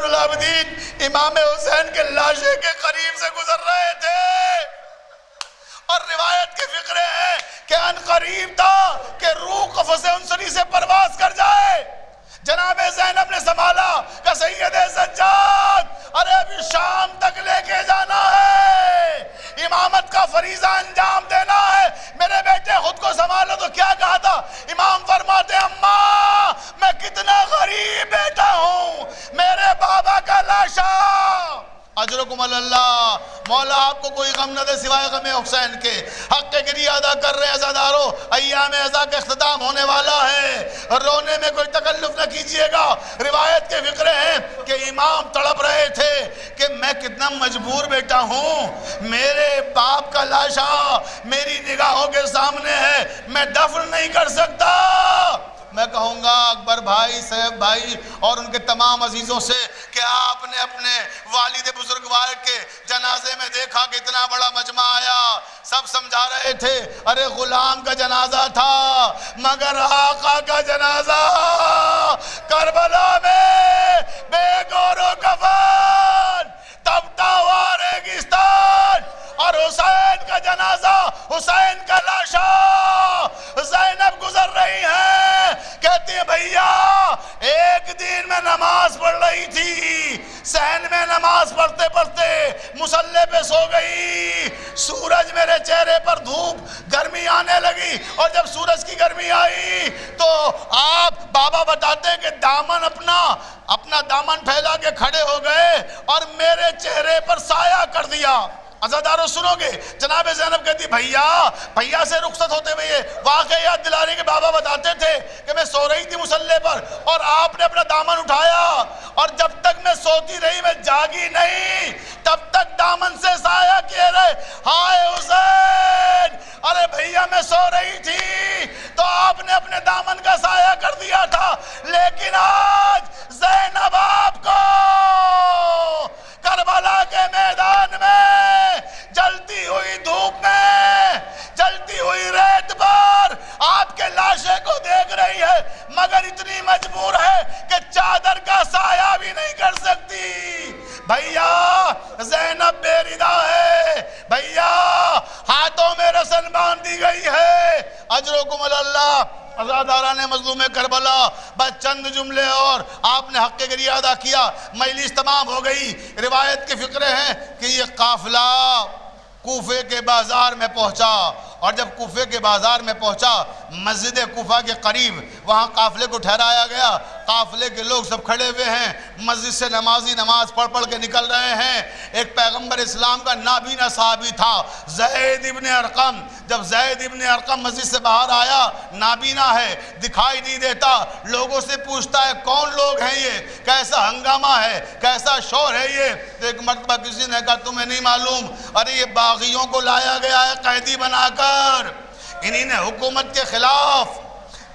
العابدین امام حسین کے لاشے کے قریب سے گزر رہے تھے، اور روایت کے فقرے ہیں کہ ان قریب تھا کہ روح قفص انصری سے پرواز کر جائے۔ جناب زینب نے سنبھالا کہ سید سجاد، ارے ابھی شام تک لے کے جانا ہے، امامت کا فریضہ انجام دینا ہے، میرے بیٹے خود کو سنبھالو۔ تو کیا کہا تھا امام؟ فرماتے اماں میں کتنا غریب بیٹا ہوں، میرے بابا کا لاشا، اجرکم اللہ، مولا آپ کو کوئی غم نہ دے سوائے غم حسین کے۔ حق گریہ ادا کر رہے عزادارو، ایام عزا کا اختتام ہونے والا ہے، رونے میں کوئی تکلف نہ کیجئے گا۔ روایت کے فقرے ہیں کہ امام تڑپ رہے تھے کہ میں کتنا مجبور بیٹا ہوں، میرے باپ کا لاشا میری نگاہوں کے سامنے ہے، میں دفن نہیں کر سکتا۔ میں کہوں گا اکبر بھائی، سیف بھائی اور ان کے تمام عزیزوں سے کہ آپ نے اپنے والد بزرگوار کے جنازے میں دیکھا کہ اتنا بڑا مجمع آیا، سب سمجھا رہے تھے ارے غلام کا جنازہ تھا، مگر آقا کا جنازہ کربلا میں بے گور و کفن تبتا ہوا ریگستان، اور حسین کا جنازہ، حسین کا لاشا، زینب گزر رہی ہیں، کہتی ہے بھیا ایک دن میں نماز پڑھ رہی تھی، صحن میں نماز پڑھتے پڑھتے مصلی پہ سو گئی، سورج میرے چہرے پر دھوپ گرمی آنے لگی، اور جب سورج کی گرمی آئی تو آپ بابا بتاتے ہیں کہ دامن اپنا دامن پھیلا کے کھڑے ہو گئے اور میرے چہرے پر سایہ کر دیا۔ عزادارو سنو گے، جناب زینب کہتی بھیا سے رخصت ہوتے ہوئے یہ واقعہ یاد دلا رہی کہ بابا بتاتے تھے کہ میں سو رہی تھی مصلی پر اور آپ نے اپنا دامن اٹھایا، اور جب تک میں سوتی رہی میں جاگی نہیں، تب تک دامن سے سایہ کیے رہے، ہائے حسین، ارے بھیا میں سو رہی تھی تو آپ نے اپنے دامن کا سایہ کر دیا تھا، لیکن آج زینب آپ کو کربلا کے میدان میں جلتی ہوئی دھوپ میں، جلتی ہوئی ریت پر آپ کے لاشے کو دیکھ رہی ہے، مگر اتنی مجبور ہے کہ چادر کا سایہ بھی نہیں کر سکتی۔ بھیا زینب بے ردا ہے، بھیا ہاتھوں میں رسن باندھ دی گئی ہے۔ اجرکم اللہ۔ عزاداران مظلوم کربلا، بس چند جملے اور آپ نے حق گریہ ادا کیا، مجلس تمام ہو گئی۔ روایت کے فقرے ہیں کہ یہ قافلہ کوفے کے بازار میں پہنچا، اور جب کوفے کے بازار میں پہنچا مسجد کوفہ کے قریب، وہاں قافلے کو ٹھہرایا گیا، قافلے کے لوگ سب کھڑے ہوئے ہیں، مسجد سے نمازی نماز پڑھ کے نکل رہے ہیں۔ ایک پیغمبر اسلام کا نابینا صحابی تھا زید ابن ارقم، جب زید ابن ارقم مسجد سے باہر آیا، نابینا ہے، دکھائی نہیں دیتا، لوگوں سے پوچھتا ہے کون لوگ ہیں یہ، کیسا ہنگامہ ہے، کیسا شور ہے یہ؟ تو ایک مرتبہ کسی نے کہا تمہیں نہیں معلوم، ارے یہ باغیوں کو لایا گیا ہے قیدی بنا کر، انہی نے حکومت کے خلاف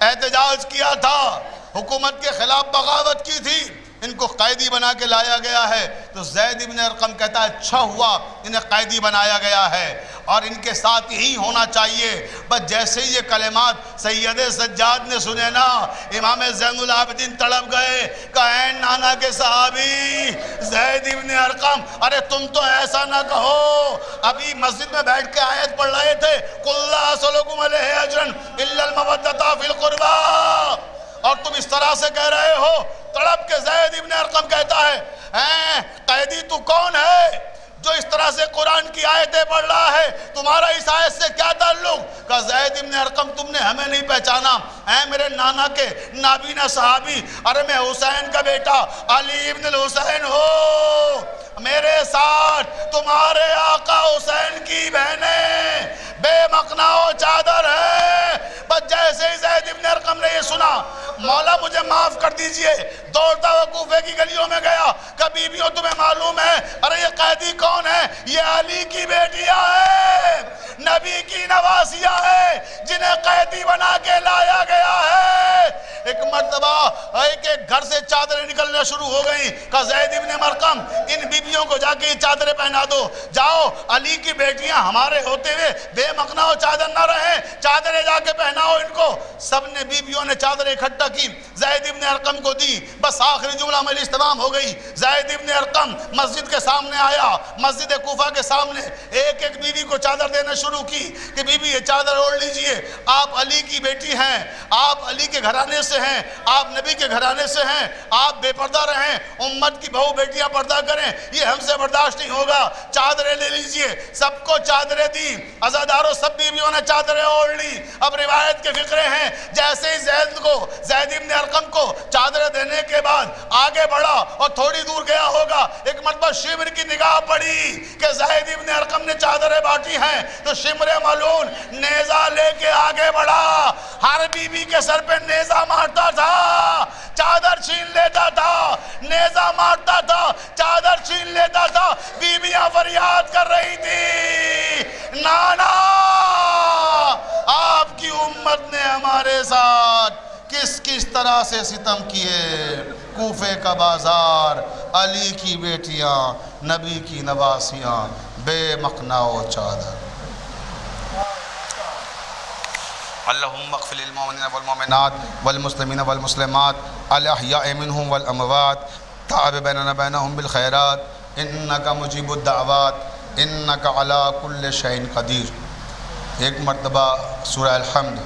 احتجاج کیا تھا، حکومت کے خلاف بغاوت کی تھی، ان کو قیدی بنا کے لایا گیا ہے۔ تو زید بن ارقم کہتا ہے اچھا ہوا انہیں قیدی بنایا گیا ہے اور ان کے ساتھ ہی ہونا چاہیے۔ بس جیسے ہی یہ کلمات سید سجاد نے سنے نا، امام زین العابدین تڑپ گئے، کہا اے نانا کے صحابی زید بن ارقم، ارے تم تو ایسا نہ کہو، ابھی مسجد میں بیٹھ کے آیت پڑھ رہے تھے قُلْ لَا أَسْأَلُكُمْ عَلَيْهِ أَجْرًا إِلَّا الْمَوَدَّةَ فِي الْقُرْبَىٰ، اور تم اس طرح سے کہہ رہے ہو۔ تڑپ کے زید ابن ارقم کہتا ہے قیدی تو کون ہے جو اس طرح سے قرآن کی آیتیں پڑھ رہا ہے، تمہارا اس آیت سے کیا تعلق؟ کہا زید ابن ارقم تم نے ہمیں نہیں پہچانا، اے میرے نانا کے نابینا صحابی، ارے میں حسین کا بیٹا علی ابن الحسین ہو، میرے ساتھ تمہارے آقا حسین کی بہنیں بے مقنع و چادر ہے۔ بس جیسے ہی زید ابن ارقم نے یہ سنا، مولا مجھے معاف کر دیجئے، دوڑتا ہوا کوفے کی گلیوں میں گیا کہ بیویوں تمہیں معلوم ہے، ارے یہ قیدی کون ہے؟ یہ علی کی بیٹیاں ہیں، نبی کی نواسیاں ہیں، جنہیں قیدی بنا کے لایا گیا ہے۔ ایک مرتبہ ایک گھر سے چادریں نکلنا شروع ہو گئیں، کہا زید ابن ارقم ان بیویوں کو جا کے یہ چادریں پہنا دو، جاؤ علی کی بیٹیاں ہمارے ہوتے ہوئے بے مقنع و چادر نہ رہیں، چادریں جا کے پہناؤ ان کو۔ سب نے بیویوں نے چادریں اکٹھا کی، زید ابن ارقم کو دی، بس آخری جملہ مجلس تمام ہو گئی۔ زید ابن ارقم مسجد کے سامنے آیا، مسجد کوفہ کے سامنے ایک ایک بیوی کو چادر دینا شروع کی کہ بی بی یہ چادر اوڑھ لیجئے، آپ علی کی بیٹی ہیں، آپ علی کے گھرانے سے ہیں، آپ نبی کے گھرانے سے ہیں، آپ بے پردہ رہیں، امت کی بہو بیٹیاں پردہ کریں، یہ ہم سے برداشت نہیں ہوگا، چادریں لے لیجئے۔ سب کو چادریں دی، عزاداروں سب بیویوں نے چادریں اوڑھ لی۔ اب روایت کے فقرے ہیں، جیسے ہی زید ابن ارقم کو چادریں دینے کے بعد آگے بڑھا اور تھوڑی دور گیا ہوگا، ایک مرتبہ شمر کی نگاہ پڑی کہ زید ابن ارقم نے چادریں بانٹی ہیں، تو شمر ملعون نیزہ لے کے آگے بڑھا، ہر بیوی کے سر پہ نیزہ مارتا تھا، چادر چھین لیتا تھا، نیزہ مارتا تھا، چادر چھین لیتا تھا۔ بیویاں فریاد کر رہی تھی، نانا آپ کی امت نے ہمارے ساتھ کس طرح سے ستم کیے، کوفے کا بازار، علی کی بیٹیاں، نبی کی نواسیاں، بے مقنع و چادر۔ اللہم اغفر للمؤمنین والمؤمنات والمسلمین والمسلمات الاحیاء منہم والاموات تاب بیننا بینہم بالخیرات انکا مجیب الدعوات انکا علی کل شیء قدیر۔ ایک مرتبہ سورہ الحمد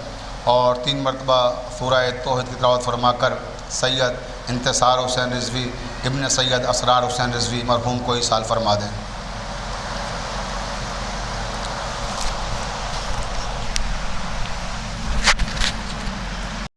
اور 3 مرتبہ سورہ توحید کی تلاوت فرما کر سید انتصار حسین رضوی ابن سید اسرار حسین رضوی مرحوم کو ایصال فرما دیں۔